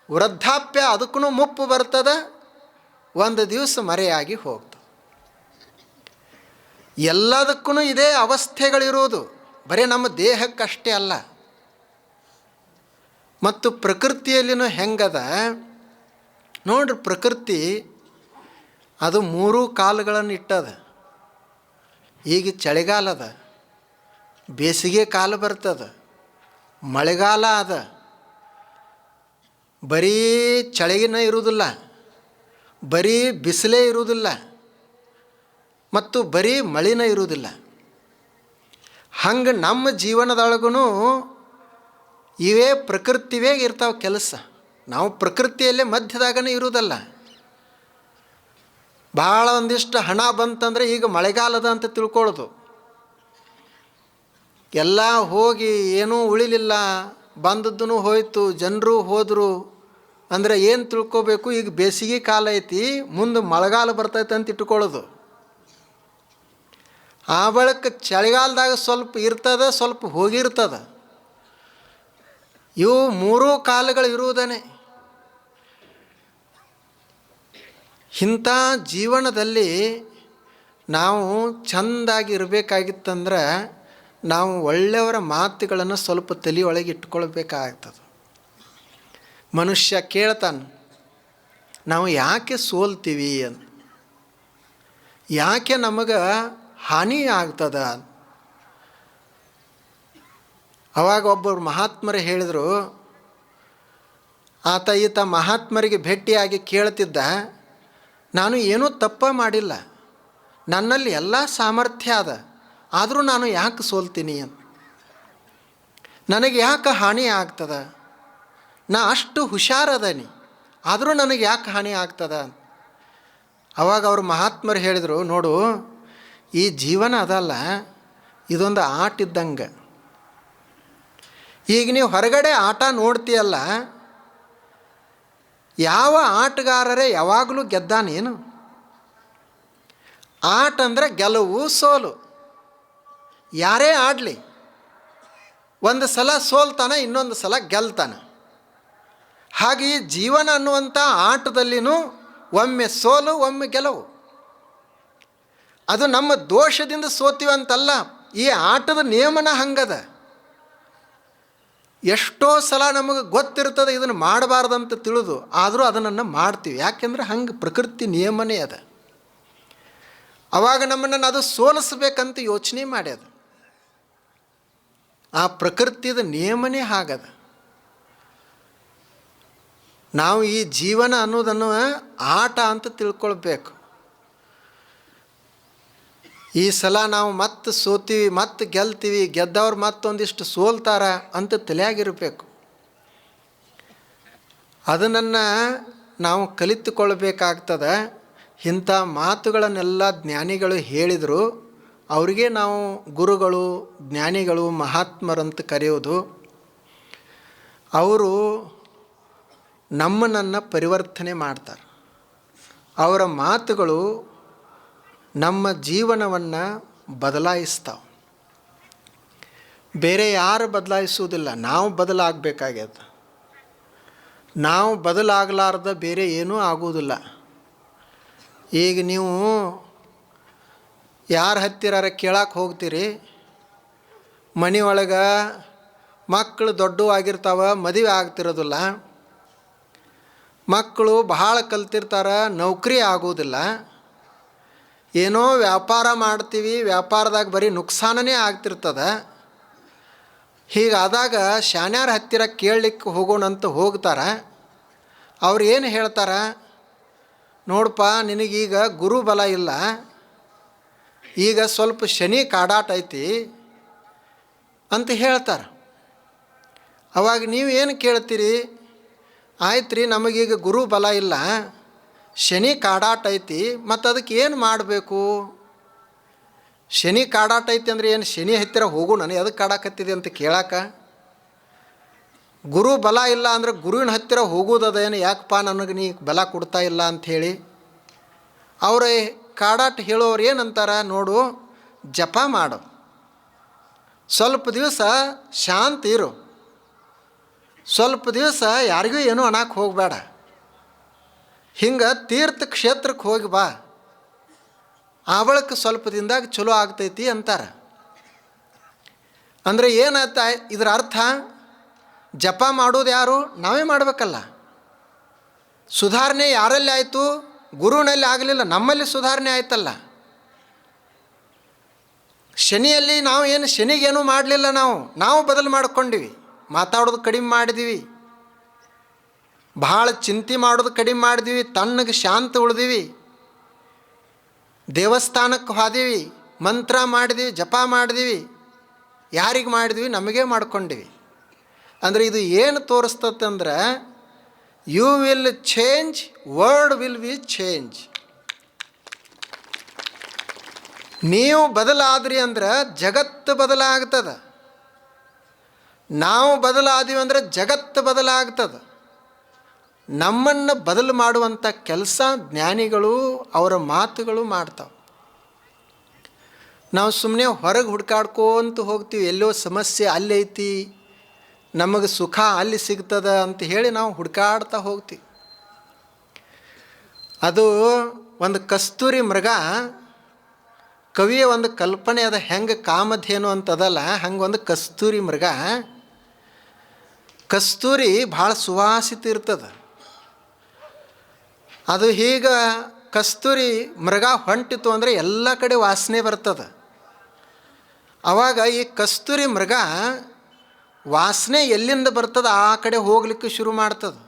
ವೃದ್ಧಾಪ್ಯ ಅದಕ್ಕೂ ಮುಪ್ಪು ಬರ್ತದೆ, ಒಂದು ದಿವಸ ಮರೆಯಾಗಿ ಹೋಗ್ತದೆ. ಎಲ್ಲದಕ್ಕೂ ಇದೇ ಅವಸ್ಥೆಗಳಿರುವುದು. ಬರೀ ನಮ್ಮ ದೇಹಕ್ಕಷ್ಟೇ ಅಲ್ಲ, ಮತ್ತು ಪ್ರಕೃತಿಯಲ್ಲಿನೂ ಹೆಂಗದ ನೋಡ್ರಿ. ಪ್ರಕೃತಿ ಅದು 3 ಕಾಲಗಳನ್ನು ಇಟ್ಟದ. ಈಗ ಚಳಿಗಾಲ ಅದ, ಬೇಸಿಗೆ ಕಾಲ ಬರ್ತದೆ, ಮಳೆಗಾಲ ಅದ. ಬರೀ ಚಳಿಗಿನ ಇರುವುದಿಲ್ಲ, ಬರೀ ಬಿಸಿಲೇ ಇರುವುದಿಲ್ಲ, ಮತ್ತು ಬರೀ ಮಳಿನ ಇರುವುದಿಲ್ಲ. ಹಂಗೆ ನಮ್ಮ ಜೀವನದೊಳಗೂ ಇವೇ ಪ್ರಕೃತಿವೇ ಇರ್ತಾವೆ ಕೆಲಸ. ನಾವು ಪ್ರಕೃತಿಯಲ್ಲೇ ಮಧ್ಯದಾಗನೇ ಇರುವುದಲ್ಲ. ಭಾಳ ಒಂದಿಷ್ಟು ಹಣ ಬಂತಂದರೆ ಈಗ ಮಳೆಗಾಲದ ಅಂತ ತಿಳ್ಕೊಳ್ಳೋದು. ಎಲ್ಲ ಹೋಗಿ ಏನೂ ಉಳಿಲಿಲ್ಲ, ಬಂದದ್ದು ಹೋಯ್ತು, ಜನರು ಹೋದರು ಅಂದರೆ ಏನು ತಿಳ್ಕೊಬೇಕು, ಈಗ ಬೇಸಿಗೆ ಕಾಲ ಐತಿ, ಮುಂದೆ ಮಳೆಗಾಲ ಬರ್ತೈತೆ ಅಂತ ಇಟ್ಕೊಳ್ಳೋದು. ಆ ಬಳಿಕ ಚಳಿಗಾಲದಾಗ ಸ್ವಲ್ಪ ಇರ್ತದೆ, ಸ್ವಲ್ಪ ಹೋಗಿರ್ತದೆ. ಇವು 3 ಕಾಲಗಳು ಇರುವುದೇ. ಇಂಥ ಜೀವನದಲ್ಲಿ ನಾವು ಚೆಂದಾಗಿ ಇರಬೇಕಾಗಿತ್ತಂದ್ರೆ ನಾವು ಒಳ್ಳೆಯವರ ಮಾತುಗಳನ್ನು ಸ್ವಲ್ಪ ತಲೆಯೊಳಗೆ ಇಟ್ಕೊಳ್ಬೇಕಾಗ್ತದೆ. ಮನುಷ್ಯ ಕೇಳ್ತಾನೆ, ನಾವು ಯಾಕೆ ಸೋಲ್ತೀವಿ ಅಂತ, ಯಾಕೆ ನಮಗೆ ಹಾನಿ ಆಗ್ತದ. ಅವಾಗ ಒಬ್ಬರು ಮಹಾತ್ಮರು ಹೇಳಿದರು, ಈತ ಮಹಾತ್ಮರಿಗೆ ಭೇಟಿಯಾಗಿ ಕೇಳ್ತಿದ್ದ, ನಾನು ಏನೂ ತಪ್ಪ ಮಾಡಿಲ್ಲ, ನನ್ನಲ್ಲಿ ಎಲ್ಲ ಸಾಮರ್ಥ್ಯ ಅದ, ಆದರೂ ನಾನು ಯಾಕೆ ಸೋಲ್ತೀನಿ ಅಂತ, ನನಗೆ ಯಾಕೆ ಹಾನಿ ಆಗ್ತದ, ನಾ ಅಷ್ಟು ಹುಷಾರದನಿ, ಆದರೂ ನನಗೆ ಯಾಕೆ ಹಾನಿ ಆಗ್ತದ. ಅವಾಗ ಅವರು ಮಹಾತ್ಮರು ಹೇಳಿದರು, ನೋಡು, ಈ ಜೀವನ ಅದಲ್ಲ, ಇದೊಂದು ಆಟ ಇದ್ದಂಗೆ. ಈಗ ನೀವು ಹೊರಗಡೆ ಆಟ ನೋಡ್ತೀಯಲ್ಲ, ಯಾವ ಆಟಗಾರರೇ ಯಾವಾಗಲೂ ಗೆದ್ದಾನೇನು? ಆಟ ಅಂದರೆ ಗೆಲುವು ಸೋಲು. ಯಾರೇ ಆಡಲಿ, ಒಂದು ಸಲ ಸೋಲ್ತಾನೆ, ಇನ್ನೊಂದು ಸಲ ಗೆಲ್ತಾನೆ. ಹಾಗೆ ಜೀವನ ಅನ್ನುವಂಥ ಆಟದಲ್ಲಿನೂ ಒಮ್ಮೆ ಸೋಲು, ಒಮ್ಮೆ ಗೆಲುವು. ಅದು ನಮ್ಮ ದೋಷದಿಂದ ಸೋತೀವಂತಲ್ಲ, ಈ ಆಟದ ನಿಯಮನ ಹಂಗದ. ಎಷ್ಟೋ ಸಲ ನಮಗೆ ಗೊತ್ತಿರ್ತದೆ ಇದನ್ನು ಮಾಡಬಾರ್ದಂತ ತಿಳಿದು, ಆದರೂ ಅದನ್ನು ಮಾಡ್ತೀವಿ. ಯಾಕೆಂದ್ರೆ ಹಂಗೆ ಪ್ರಕೃತಿ ನಿಯಮನೇ ಅದ. ಅವಾಗ ನಮ್ಮನ್ನು ಅದು ಸೋಲಿಸ್ಬೇಕಂತ ಯೋಚನೆ ಮಾಡ್ಯದ. ಆ ಪ್ರಕೃತಿದ ನಿಯಮನೇ ಹಾಗದ. ನಾವು ಈ ಜೀವನ ಅನ್ನೋದನ್ನು ಆಟ ಅಂತ ತಿಳ್ಕೊಳ್ಬೇಕು. ಈ ಸಲ ನಾವು ಮತ್ತೆ ಸೋತೀವಿ, ಮತ್ತೆ ಗೆಲ್ತೀವಿ, ಗೆದ್ದವ್ರು ಮತ್ತೊಂದಿಷ್ಟು ಸೋಲ್ತಾರ ಅಂತ ತಲೆಯಾಗಿರಬೇಕು. ಅದನ್ನು ನಾವು ಕಲಿತುಕೊಳ್ಬೇಕಾಗ್ತದೆ. ಇಂಥ ಮಾತುಗಳನ್ನೆಲ್ಲ ಜ್ಞಾನಿಗಳು ಹೇಳಿದರು. ಅವರಿಗೆ ನಾವು ಗುರುಗಳು, ಜ್ಞಾನಿಗಳು, ಮಹಾತ್ಮರಂತ ಕರೆಯೋದು. ಅವರು ನಮ್ಮನ್ನು ಪರಿವರ್ತನೆ ಮಾಡ್ತಾರೆ. ಅವರ ಮಾತುಗಳು ನಮ್ಮ ಜೀವನವನ್ನು ಬದಲಾಯಿಸ್ತಾವೆ. ಬೇರೆ ಯಾರು ಬದಲಾಯಿಸುವುದಿಲ್ಲ, ನಾವು ಬದಲಾಗಬೇಕಾಗ್ಯದ. ನಾವು ಬದಲಾಗಲಾರ್ದ ಬೇರೆ ಏನೂ ಆಗುವುದಿಲ್ಲ. ಈಗ ನೀವು ಯಾರ ಹತ್ತಿರ ಕೇಳಕ್ಕೆ ಹೋಗ್ತೀರಿ, ಮನೆಯೊಳಗೆ ಮಕ್ಕಳು ದೊಡ್ಡವಾಗಿರ್ತಾವೆ, ಮದುವೆ ಆಗ್ತಿರೋದಿಲ್ಲ. ಮಕ್ಕಳು ಬಹಳ ಕಲ್ತಿರ್ತಾರೆ, ನೌಕರಿ ಆಗೋದಿಲ್ಲ. ಏನೋ ವ್ಯಾಪಾರ ಮಾಡ್ತೀವಿ, ವ್ಯಾಪಾರದಾಗ ಬರೀ ನುಕ್ಸಾನನೇ ಆಗ್ತಿರ್ತದೆ. ಹೀಗಾದಾಗ ಶಾನ್ಯಾರ ಹತ್ತಿರ ಕೇಳಲಿಕ್ಕೆ ಹೋಗೋಣಂತ ಹೋಗ್ತಾರೆ. ಅವ್ರು ಏನು ಹೇಳ್ತಾರೆ, ನೋಡಪ್ಪ, ನಿನಗೀಗ ಗುರು ಬಲ ಇಲ್ಲ, ಈಗ ಸ್ವಲ್ಪ ಶನಿ ಕಾಡಾಟ ಐತಿ ಅಂತ ಹೇಳ್ತಾರೆ. ಅವಾಗ ನೀವು ಏನು ಕೇಳ್ತೀರಿ, ಆಯ್ತು ರೀ, ನಮಗೀಗ ಗುರು ಬಲ ಇಲ್ಲ, ಶನಿ ಕಾಡಾಟ ಐತಿ, ಮತ್ತು ಅದಕ್ಕೆ ಏನು ಮಾಡಬೇಕು? ಶನಿ ಕಾಡಾಟ ಐತಿ ಅಂದರೆ ಏನು ಶನಿ ಹತ್ತಿರ ಹೋಗು, ನನಗೆ ಅದಕ್ಕೆ ಕಾಡಾಕತ್ತಿದೆ ಅಂತ ಕೇಳಾಕ? ಗುರು ಬಲ ಇಲ್ಲ ಅಂದರೆ ಗುರುವಿನ ಹತ್ತಿರ ಹೋಗೋದದೇನು, ಯಾಕಪ್ಪ ನನಗೆ ನೀ ಬಲ ಕೊಡ್ತಾ ಇಲ್ಲ ಅಂಥೇಳಿ. ಅವರೇ ಕಾಡಾಟ ಹೇಳೋರು ಏನಂತಾರ, ನೋಡು, ಜಪ ಮಾಡು, ಸ್ವಲ್ಪ ದಿವಸ ಶಾಂತಿ ಇರು, ಸ್ವಲ್ಪ ದಿವಸ ಯಾರಿಗೂ ಏನೂ ಅನ್ನಕ್ಕೆ ಹೋಗಬೇಡ, ಹಿಂಗೆ ತೀರ್ಥ ಕ್ಷೇತ್ರಕ್ಕೆ ಹೋಗಿ ಬಾ, ಆ ಬಳಿಕ ಸ್ವಲ್ಪ ದಿನದಾಗ ಚಲೋ ಆಗ್ತೈತಿ ಅಂತಾರೆ. ಅಂದರೆ ಏನಾಯ್ತ ಇದರ ಅರ್ಥ? ಜಪ ಮಾಡೋದು ಯಾರು? ನಾವೇ ಮಾಡಬೇಕಲ್ಲ. ಸುಧಾರಣೆ ಯಾರಲ್ಲಿ ಆಯಿತು? ಗುರುವಿನಲ್ಲಿ ಆಗಲಿಲ್ಲ, ನಮ್ಮಲ್ಲಿ ಸುಧಾರಣೆ ಆಯ್ತಲ್ಲ. ಶನಿಯಲ್ಲಿ ನಾವು ಏನು ಶನಿಗೇನು ಮಾಡಲಿಲ್ಲ, ನಾವು ಬದಲು ಮಾಡ್ಕೊಂಡಿವಿ. ಮಾತಾಡೋದು ಕಡಿಮೆ ಮಾಡಿದೀವಿ, ಭಾಳ ಚಿಂತೆ ಮಾಡೋದು ಕಡಿಮೆ ಮಾಡಿದೀವಿ, ತಣ್ಣಗೆ ಶಾಂತ ಉಳಿದೀವಿ, ದೇವಸ್ಥಾನಕ್ಕೆ ಹೋದೀವಿ, ಮಂತ್ರ ಮಾಡಿದೀವಿ, ಜಪ ಮಾಡಿದೀವಿ. ಯಾರಿಗೆ ಮಾಡಿದ್ವಿ? ನಮಗೇ ಮಾಡ್ಕೊಂಡಿವಿ. ಅಂದರೆ ಇದು ಏನು ತೋರಿಸ್ತಂದ್ರೆ, you will change, world will be change. ನೀವು ಬದಲಾದ್ರಿ ಅಂದ್ರೆ ಜಗತ್ತು ಬದಲಾಗ್ತದೆ. ನಾವು ಬದಲಾದೀವಿ ಅಂದರೆ ಜಗತ್ತು ಬದಲಾಗ್ತದೆ. ನಮ್ಮನ್ನು ಬದಲು ಮಾಡುವಂಥ ಕೆಲಸ ಜ್ಞಾನಿಗಳು ಅವರ ಮಾತುಗಳು ಮಾಡ್ತಾವೆ. ನಾವು ಸುಮ್ಮನೆ ಹೊರಗೆ ಹುಡ್ಕಾಡ್ಕೋಂತ ಹೋಗ್ತೀವಿ, ಎಲ್ಲೋ ಸಮಸ್ಯೆ ಅಲ್ಲಿ ಐತಿ, ನಮಗೆ ಸುಖ ಅಲ್ಲಿ ಸಿಗ್ತದ ಅಂತ ಹೇಳಿ ನಾವು ಹುಡ್ಕಾಡ್ತಾ ಹೋಗ್ತೀವಿ. ಅದು ಒಂದು ಕಸ್ತೂರಿ ಮೃಗ, ಕವಿಯ ಒಂದು ಕಲ್ಪನೆ ಅದ, ಹೆಂಗೆ ಕಾಮಧೇನು ಅಂತದಲ್ಲ ಹಂಗೆ ಒಂದು ಕಸ್ತೂರಿ ಮೃಗ. ಕಸ್ತೂರಿ ಭಾಳ ಸುವಾಸಿತ ಇರ್ತದೆ. ಅದು ಹೀಗೆ ಕಸ್ತೂರಿ ಮೃಗ ಹೊಂಟಿತು ಅಂದರೆ ಎಲ್ಲ ಕಡೆ ವಾಸನೆ ಬರ್ತದೆ. ಆವಾಗ ಈ ಕಸ್ತೂರಿ ಮೃಗ ವಾಸನೆ ಎಲ್ಲಿಂದ ಬರ್ತದೆ ಆ ಕಡೆ ಹೋಗ್ಲಿಕ್ಕೆ ಶುರು ಮಾಡ್ತದೆ.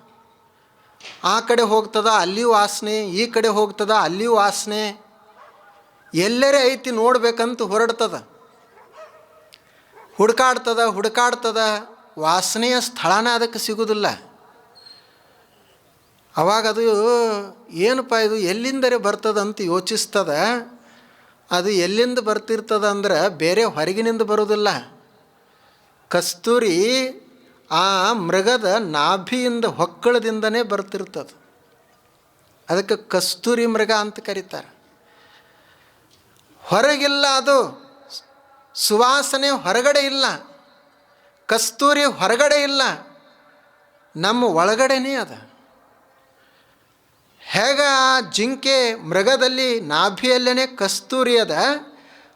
ಆ ಕಡೆ ಹೋಗ್ತದ ಅಲ್ಲಿಯೂ ವಾಸನೆ, ಈ ಕಡೆ ಹೋಗ್ತದ ಅಲ್ಲಿಯೂ ವಾಸನೆ, ಎಲ್ಲರೇ ಐತಿ ನೋಡ್ಬೇಕಂತ ಹೊರಡ್ತದ. ಹುಡುಕಾಡ್ತದ, ವಾಸನೆಯ ಸ್ಥಳನ ಅದಕ್ಕೆ ಸಿಗೋದಿಲ್ಲ. ಅವಾಗ ಅದು ಏನಪ್ಪ ಇದು ಎಲ್ಲಿಂದರೆ ಬರ್ತದಂತ ಯೋಚಿಸ್ತದ. ಅದು ಎಲ್ಲಿಂದ ಬರ್ತಿರ್ತದ ಅಂದ್ರೆ ಬೇರೆ ಹೊರಗಿನಿಂದ ಬರೋದಿಲ್ಲ. ಕಸ್ತೂರಿ ಆ ಮೃಗದ ನಾಭಿಯಿಂದ ಹೊಕ್ಕಳದಿಂದನೇ ಬರ್ತಿರ್ತದೆ. ಅದಕ್ಕೆ ಕಸ್ತೂರಿ ಮೃಗ ಅಂತ ಕರೀತಾರೆ. ಹೊರಗಿಲ್ಲ, ಅದು ಸುವಾಸನೆ ಹೊರಗಡೆ ಇಲ್ಲ, ಕಸ್ತೂರಿ ಹೊರಗಡೆ ಇಲ್ಲ, ನಮ್ಮ ಒಳಗಡೆನೇ ಅದ. ಹೇಗೆ ಆ ಜಿಂಕೆ ಮೃಗದಲ್ಲಿ ನಾಭಿಯಲ್ಲೇ ಕಸ್ತೂರಿ ಅದ,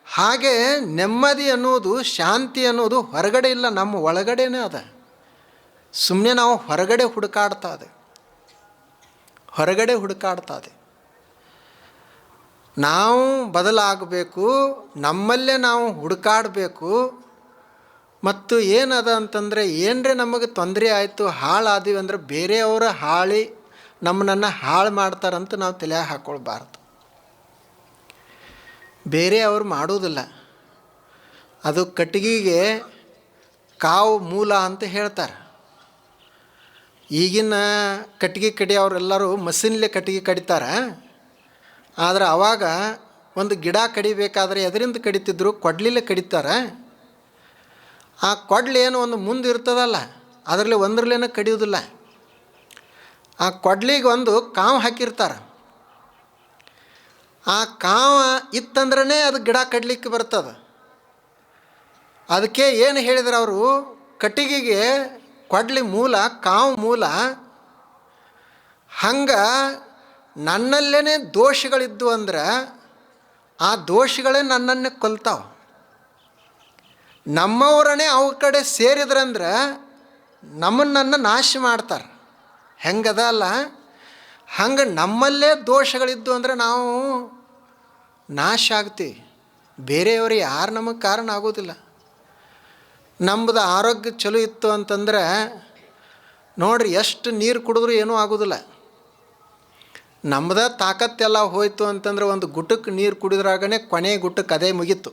ಹಾಗೆ ನೆಮ್ಮದಿ ಅನ್ನೋದು, ಶಾಂತಿ ಅನ್ನೋದು ಹೊರಗಡೆ ಇಲ್ಲ, ನಮ್ಮ ಒಳಗಡೆನೇ ಅದ. ಸುಮ್ಮನೆ ನಾವು ಹೊರಗಡೆ ಹುಡುಕಾಡ್ತಾ ಇದೆ. ನಾವು ಬದಲಾಗಬೇಕು, ನಮ್ಮಲ್ಲೇ ನಾವು ಹುಡುಕಾಡಬೇಕು. ಮತ್ತು ಏನದ ಅಂತಂದರೆ, ಏನರೇ ನಮಗೆ ತೊಂದರೆ ಆಯಿತು, ಹಾಳಾದೀವಿ ಅಂದರೆ ಬೇರೆಯವರ ನಮ್ಮನ್ನು ಹಾಳು ಮಾಡ್ತಾರಂತ ನಾವು ತಲೆಯಾಗ ಹಾಕ್ಕೊಳ್ಬಾರ್ದು. ಬೇರೆಯವರು ಮಾಡೋದಿಲ್ಲ. ಅದು ಕಟ್ಟಿಗೆಗೆ ಕಾವು ಮೂಲ ಅಂತ ಹೇಳ್ತಾರೆ. ಈಗಿನ ಕಟ್ಟಿಗೆ ಕಡಿಯೋರೆಲ್ಲರೂ ಮಷೀನ್ಲೆ ಕಟ್ಟಿಗೆ ಕಡಿತಾರೆ. ಆದರೆ ಆವಾಗ ಒಂದು ಗಿಡ ಕಡಿಬೇಕಾದ್ರೆ ಎದರಿಂದ ಕಡಿತಿದ್ರು? ಕೊಡ್ಲಿಲ್ಲೇ ಕಡಿತಾರೆ. ಆ ಕೊಡ್ಲೇನು ಒಂದು ಮುಂದೆ ಇರ್ತದಲ್ಲ, ಅದರಲ್ಲಿ ಒಂದರಲ್ಲೇನೂ ಕಡಿಯೋದಿಲ್ಲ. ಆ ಕೊಡ್ಲಿಗೆ ಒಂದು ಕಾವು ಹಾಕಿರ್ತಾರೆ. ಆ ಕಾವು ಇತ್ತಂದ್ರೇ ಅದು ಗಿಡ ಕಡ್ಲಿಕ್ಕೆ ಬರ್ತದೆ. ಅದಕ್ಕೆ ಏನು ಹೇಳಿದ್ರು ಅವರು, ಕಟ್ಟಿಗೆಗೆ ಕೊಡ್ಲಿ ಮೂಲ, ಕಾವು ಮೂಲ. ಹಂಗೆ ನನ್ನಲ್ಲೇ ದೋಷಗಳಿದ್ದು ಅಂದ್ರೆ ಆ ದೋಷಗಳೇ ನನ್ನನ್ನೇ ಕೊಲ್ತಾವೆ. ನಮ್ಮವರನ್ನೇ ಅವ್ರ ಕಡೆ ಸೇರಿದ್ರಂದ್ರೆ ನಮ್ಮನ್ನು ನಾಶ ಮಾಡ್ತಾರೆ. ಹೆಂಗದ ಅಲ್ಲ, ಹಂಗೆ ನಮ್ಮಲ್ಲೇ ದೋಷಗಳಿದ್ದು ಅಂದರೆ ನಾವು ನಾಶ ಆಗ್ತೀವಿ. ಬೇರೆಯವರು ಯಾರು ನಮಗೆ ಕಾರಣ ಆಗೋದಿಲ್ಲ. ನಮ್ಮದು ಆರೋಗ್ಯ ಚಲೋ ಇತ್ತು ಅಂತಂದರೆ ನೋಡ್ರಿ, ಎಷ್ಟು ನೀರು ಕುಡಿದ್ರೂ ಏನೂ ಆಗೋದಿಲ್ಲ. ನಮ್ಮದ ತಾಕತ್ತೆಲ್ಲ ಹೋಯ್ತು ಅಂತಂದ್ರೆ ಒಂದು ಗುಟ್ಟಕ್ಕೆ ನೀರು ಕುಡಿದ್ರಾಗನೇ ಕೊನೆ ಗುಟ್ಟಕ್ಕೆ ಅದೇ ಮುಗೀತು.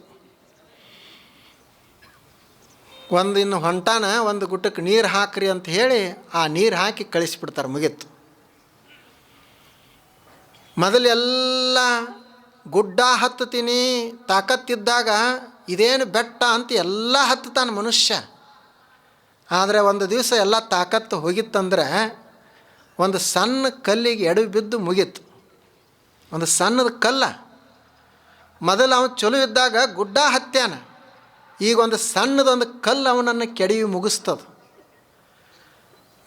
ಇನ್ನು ಹೊಂಟಾನ ಒಂದು ಗುಟ್ಟಕ್ಕೆ ನೀರು ಹಾಕ್ರಿ ಅಂತ ಹೇಳಿ ಆ ನೀರು ಹಾಕಿ ಕಳಿಸಿಬಿಡ್ತಾರೆ, ಮುಗೀತು. ಮೊದಲೆಲ್ಲ ಗುಡ್ಡ ಹತ್ತುತ್ತೀನಿ ತಾಕತ್ತಿದ್ದಾಗ ಇದೇನು ಬೆಟ್ಟ ಅಂತ ಎಲ್ಲ ಹತ್ತುತ್ತಾನೆ ಮನುಷ್ಯ. ಆದರೆ ಒಂದು ದಿವಸ ಎಲ್ಲ ತಾಕತ್ತು ಹೋಗಿತ್ತಂದ್ರೆ ಒಂದು ಸಣ್ಣ ಕಲ್ಲಿಗೆ ಎಡವಿ ಬಿದ್ದು ಮುಗೀತು. ಒಂದು ಸಣ್ಣದ ಕಲ್ಲ. ಮೊದಲು ಅವನು ಚಲೋ ಇದ್ದಾಗ ಗುಡ್ಡ ಹತ್ಯಾನ, ಈಗ ಒಂದು ಸಣ್ಣದೊಂದು ಕಲ್ಲು ಅವನನ್ನು ಕೆಡವಿ ಮುಗಿಸ್ತದೆ.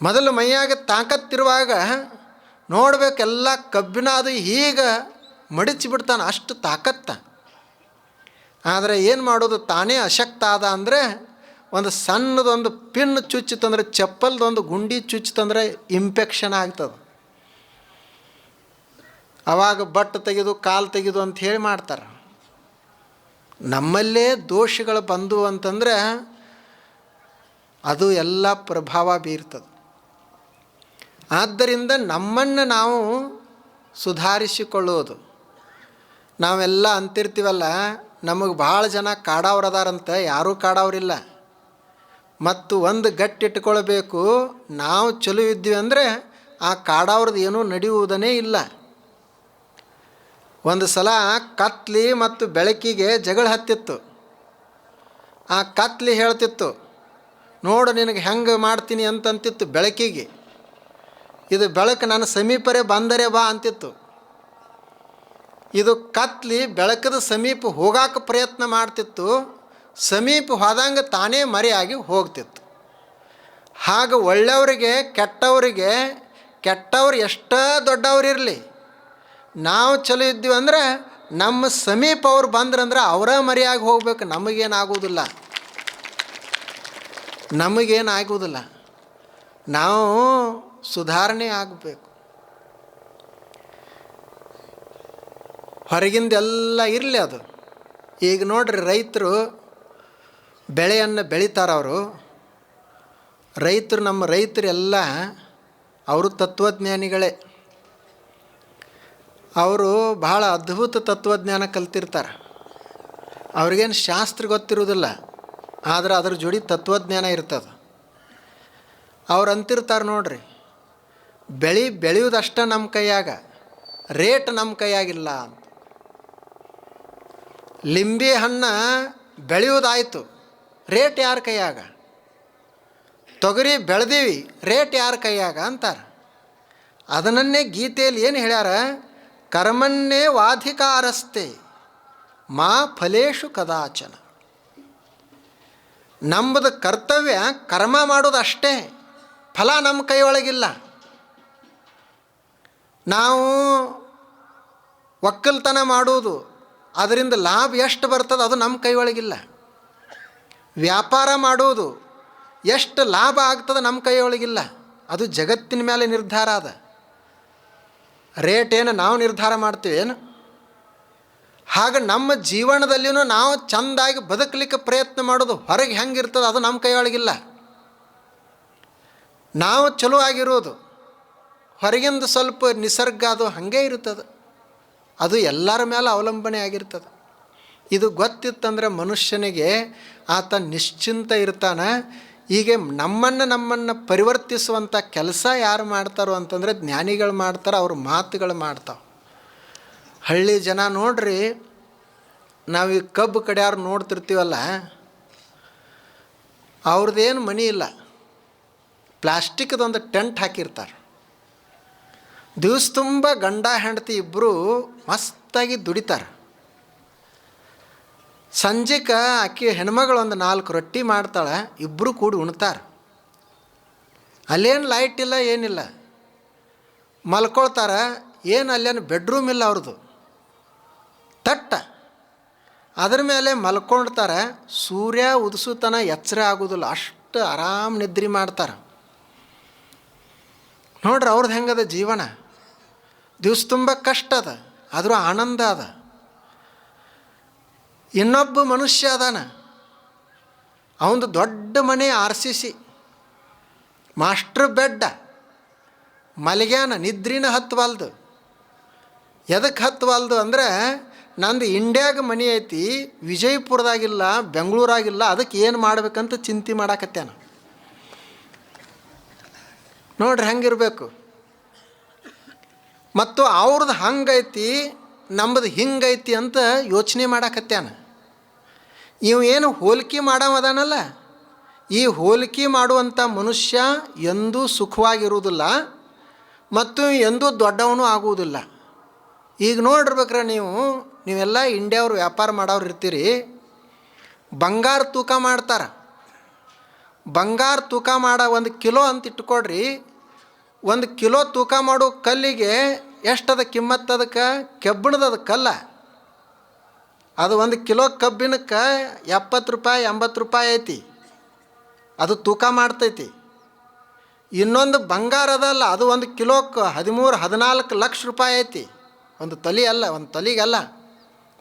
ಮೊದಲು ಮೈಯಾಗ ತಾಕತ್ತಿರುವಾಗ ನೋಡಬೇಕೆಲ್ಲ ಕಬ್ಬಿನ ಅದು ಈಗ ಮಡಿಚಿಬಿಡ್ತಾನೆ, ಅಷ್ಟು ತಾಕತ್ತ. ಆದರೆ ಏನು ಮಾಡೋದು, ತಾನೇ ಅಶಕ್ತ ಆದ ಅಂದರೆ ಒಂದು ಸಣ್ಣದೊಂದು ಪಿನ್ ಚುಚ್ಚಿತಂದ್ರೆ, ಚಪ್ಪಲ್ದೊಂದು ಗುಂಡಿ ಚುಚ್ಚಿತಂದ್ರೆ ಇನ್ಫೆಕ್ಷನ್ ಆಗ್ತದೆ. ಅವಾಗ ಬಟ್ಟು ತೆಗೆದು ಕಾಲು ತೆಗೆದು ಅಂತ ಹೇಳಿ ಮಾಡ್ತಾರೆ. ನಮ್ಮಲ್ಲೇ ದೋಷಗಳು ಬಂದು ಅಂತಂದರೆ ಅದು ಎಲ್ಲ ಪ್ರಭಾವ ಬೀರ್ತದೆ. ಆದ್ದರಿಂದ ನಮ್ಮನ್ನು ನಾವು ಸುಧಾರಿಸಿಕೊಳ್ಳುವುದು. ನಾವೆಲ್ಲ ಅಂತಿರ್ತೀವಲ್ಲ, ನಮಗೆ ಭಾಳ ಜನ ಕಾಡವ್ರದಾರಂತ. ಯಾರೂ ಕಾಡವ್ರಿಲ್ಲ. ಮತ್ತು ಒಂದು ಗಟ್ಟಿಟ್ಕೊಳ್ಬೇಕು, ನಾವು ಚಲೋ ಇದ್ದೀವಿ ಅಂದರೆ ಆ ಕಾಡವ್ರದ್ದು ಏನೂ ನಡೆಯುವುದನೇ ಇಲ್ಲ. ಒಂದು ಸಲ ಕತ್ಲಿ ಮತ್ತು ಬೆಳಕಿಗೆ ಜಗಳ ಹತ್ತಿತ್ತು. ಆ ಕತ್ಲಿ ಹೇಳ್ತಿತ್ತು, ನೋಡು ನಿನಗೆ ಹೆಂಗೆ ಮಾಡ್ತೀನಿ ಅಂತಂತಿತ್ತು ಬೆಳಕಿಗೆ. ಇದು ಬೆಳಕು ನನ್ನ ಸಮೀಪರೇ ಬಂದರೆ ಬಾ ಅಂತಿತ್ತು. ಇದು ಕತ್ಲಿ ಬೆಳಕದ ಸಮೀಪ ಹೋಗಾಕ ಪ್ರಯತ್ನ ಮಾಡ್ತಿತ್ತು. ಸಮೀಪ ಹೋದಂಗೆ ತಾನೇ ಮರೆಯಾಗಿ ಹೋಗ್ತಿತ್ತು. ಹಾಗೆ ಒಳ್ಳೆಯವರಿಗೆ ಕೆಟ್ಟವ್ರು ಎಷ್ಟೇ ದೊಡ್ಡವರಿರಲಿ, ನಾವು ಚಲೋ ಇದ್ದೀವಿ ಅಂದರೆ ನಮ್ಮ ಸಮೀಪ ಅವ್ರು ಬಂದ್ರಂದ್ರೆ ಅವರ ಮರೆಯಾಗಿ ಹೋಗ್ಬೇಕು. ನಮಗೇನಾಗುವುದಿಲ್ಲ. ನಾವು ಸುಧಾರಣೆ ಆಗಬೇಕು. ಹೊರಗಿಂದೆಲ್ಲ ಇರಲಿ ಅದು. ಈಗ ನೋಡ್ರಿ, ರೈತರು ಬೆಳೆಯನ್ನು ಬೆಳೀತಾರೆ. ನಮ್ಮ ರೈತರೆಲ್ಲ ಅವರು ತತ್ವಜ್ಞಾನಿಗಳೇ. ಅವರು ಭಾಳ ಅದ್ಭುತ ತತ್ವಜ್ಞಾನ ಕಲ್ತಿರ್ತಾರೆ. ಅವ್ರಿಗೇನು ಶಾಸ್ತ್ರ ಗೊತ್ತಿರೋದಿಲ್ಲ, ಆದರೆ ಅದ್ರ ಜೋಡಿ ತತ್ವಜ್ಞಾನ ಇರ್ತದೆ. ಅವ್ರು ಅಂತಿರ್ತಾರೆ ನೋಡ್ರಿ, ಬೆಳೆಯೋದಷ್ಟ ನಮ್ಮ ಕೈಯಾಗ, ರೇಟ್ ನಮ್ಮ ಕೈಯಾಗಿಲ್ಲ ಅಂತ. ಲಿಂಬೆ ಹಣ್ಣು ಬೆಳೆಯೋದಾಯಿತು, ರೇಟ್ ಯಾರ ಕೈಯಾಗ? ತೊಗರಿ ಬೆಳೆದೀವಿ, ರೇಟ್ ಯಾರ ಕೈಯಾಗ ಅಂತಾರೆ. ಅದನ್ನೇ ಗೀತೆಯಲ್ಲಿ ಏನು ಹೇಳ್ಯಾರ? ಕರ್ಮನ್ನೇ ವಾಧಿಕಾರಸ್ತೆ ಮಾ ಫಲೇಶು ಕದಾಚನ. ನಮ್ಮದು ಕರ್ತವ್ಯ ಕರ್ಮ ಮಾಡೋದು ಅಷ್ಟೇ, ಫಲ ನಮ್ಮ ಕೈಯೊಳಗಿಲ್ಲ. ನಾವು ಒಕ್ಕಲ್ತನ ಮಾಡುವುದು, ಅದರಿಂದ ಲಾಭ ಎಷ್ಟು ಬರ್ತದೆ ಅದು ನಮ್ಮ ಕೈಯೊಳಗಿಲ್ಲ. ವ್ಯಾಪಾರ ಮಾಡುವುದು, ಎಷ್ಟು ಲಾಭ ಆಗ್ತದೆ ನಮ್ಮ ಕೈಯೊಳಗಿಲ್ಲ. ಅದು ಜಗತ್ತಿನ ಮೇಲೆ ನಿರ್ಧಾರ ಅದ. ರೇಟ್ ಏನು ನಾವು ನಿರ್ಧಾರ ಮಾಡ್ತೀವೇನು? ಹಾಗೆ ನಮ್ಮ ಜೀವನದಲ್ಲಿಯೂ ನಾವು ಚೆಂದಾಗಿ ಬದುಕಲಿಕ್ಕೆ ಪ್ರಯತ್ನ ಮಾಡೋದು ಹೊರಗೆ ಹೆಂಗಿರ್ತದೆ ಅದು ನಮ್ಮ ಕೈಯೊಳಗಿಲ್ಲ. ನಾವು ಚಲೋ ಆಗಿರೋದು, ಹೊರಗಿಂದ ಸ್ವಲ್ಪ ನಿಸರ್ಗ ಅದು ಹಾಗೇ ಇರ್ತದೆ. ಅದು ಎಲ್ಲರ ಮೇಲೆ ಅವಲಂಬನೆ ಆಗಿರ್ತದೆ. ಇದು ಗೊತ್ತಿತ್ತಂದರೆ ಮನುಷ್ಯನಿಗೆ ಆತ ನಿಶ್ಚಿಂತ ಇರ್ತಾನೆ. ಹೀಗೆ ನಮ್ಮನ್ನು ಪರಿವರ್ತಿಸುವಂಥ ಕೆಲಸ ಯಾರು ಮಾಡ್ತಾರೋ ಅಂತಂದರೆ ಜ್ಞಾನಿಗಳು ಮಾಡ್ತಾರೆ, ಅವ್ರ ಮಾತುಗಳು ಮಾಡ್ತಾವೆ. ಹಳ್ಳಿ ಜನ ನೋಡ್ರಿ, ನಾವು ಈ ಕಬ್ಬು ಕಡಿಯಾರು ನೋಡ್ತಿರ್ತೀವಲ್ಲ, ಅವ್ರದ್ದೇನು ಮನೆ ಇಲ್ಲ, ಪ್ಲಾಸ್ಟಿಕ್ದೊಂದು ಟೆಂಟ್ ಹಾಕಿರ್ತಾರೆ. ದಿವಸ ತುಂಬ ಗಂಡ ಹೆಂಡತಿ ಇಬ್ಬರು ಮಸ್ತಾಗಿ ದುಡಿತಾರೆ. ಸಂಜೆಗೆ ಆಕೆ ಹೆಣ್ಮಗಳು ಒಂದು 4 ರೊಟ್ಟಿ ಮಾಡ್ತಾಳೆ, ಇಬ್ಬರು ಕೂಡಿ ಉಣ್ತಾರೆ. ಅಲ್ಲೇನು ಲೈಟ್ ಇಲ್ಲ, ಏನಿಲ್ಲ. ಮಲ್ಕೊಳ್ತಾರೆ. ಏನು ಅಲ್ಲೇನು ಬೆಡ್ರೂಮ್ ಇಲ್ಲ ಅವ್ರದ್ದು, ತಟ್ಟ ಅದ್ರ ಮೇಲೆ ಮಲ್ಕೊಳ್ತಾರೆ. ಸೂರ್ಯ ಉದಿಸುತನ ಎಚ್ಚರ ಆಗೋದಿಲ್ಲ, ಅಷ್ಟು ಆರಾಮ್ ನಿದ್ರೆ ಮಾಡ್ತಾರೆ. ನೋಡ್ರಿ ಅವ್ರದ್ದು ಹೆಂಗದ ಜೀವನ. ದಿವಸ ತುಂಬ ಕಷ್ಟ ಅದ, ಆದರೂ ಆನಂದ ಅದ. ಇನ್ನೊಬ್ಬ ಮನುಷ್ಯ ಅದಾನ, ಅವನದು ದೊಡ್ಡ ಮನೆ RCC, ಮಾಸ್ಟರ್ ಬೆಡ್ಡ, ಮಲಗ್ಯಾನ, ನಿದ್ರಿನ ಹತ್ತವಲ್ದು. ಎದಕ್ಕೆ ಹತ್ತವಲ್ದು ಅಂದರೆ, ನಂದು ಇಂಡ್ಯಾಗ ಮನೆ ಐತಿ, ವಿಜಯಪುರದಾಗಿಲ್ಲ, ಬೆಂಗಳೂರಾಗಿಲ್ಲ, ಅದಕ್ಕೆ ಏನು ಮಾಡ್ಬೇಕಂತ ಚಿಂತೆ ಮಾಡಾಕತ್ಯಾನ. ನೋಡ್ರಿ ಹೆಂಗಿರಬೇಕು. ಮತ್ತು ಅವ್ರದ್ದು ಹಂಗೈತಿ, ನಮ್ಮದು ಹಿಂಗೈತಿ ಅಂತ ಯೋಚನೆ ಮಾಡಾಕತ್ಯಾನ. ಏನು ಹೋಲಿಕೆ ಮಾಡವದಾನಲ್ಲ, ಈ ಹೋಲಿಕೆ ಮಾಡುವಂಥ ಮನುಷ್ಯ ಎಂದೂ ಸುಖವಾಗಿರುವುದಿಲ್ಲ ಮತ್ತು ಎಂದೂ ದೊಡ್ಡವನು ಆಗುವುದಿಲ್ಲ. ಈಗ ನೋಡಿರ್ಬೇಕ್ರೆ ನೀವೆಲ್ಲ ಇಂಡಿಯಾವ್ರು ವ್ಯಾಪಾರ ಮಾಡೋರು ಇರ್ತೀರಿ. ಬಂಗಾರ ತೂಕ ಮಾಡ್ತಾರೆ. ಬಂಗಾರ ತೂಕ ಮಾಡೋ 1 ಕಿಲೋ ಅಂತ ಇಟ್ಕೊಡ್ರಿ. 1 ಕಿಲೋ ತೂಕ ಮಾಡೋ ಕಲ್ಲಿಗೆ ಎಷ್ಟದ ಕಿಮ್ಮತ್ತು? ಅದಕ್ಕೆ ಕೆಬ್ಬಣದ ಕಲ್ಲ ಅದು. 1 ಕಿಲೋ ಕಬ್ಬಿಣಕ್ಕೆ 70 ರೂಪಾಯಿ 80 ರೂಪಾಯಿ ಐತಿ. ಅದು ತೂಕ ಮಾಡ್ತೈತಿ. ಇನ್ನೊಂದು ಬಂಗಾರ ಅದಲ್ಲ, ಅದು ಒಂದು ಕಿಲೋಕ್ಕೆ 13-14 ಲಕ್ಷ ರೂಪಾಯಿ ಐತಿ. ಒಂದು ತೊಲಿ ಅಲ್ಲ, ಒಂದು ತೊಲಿಗಲ್ಲ,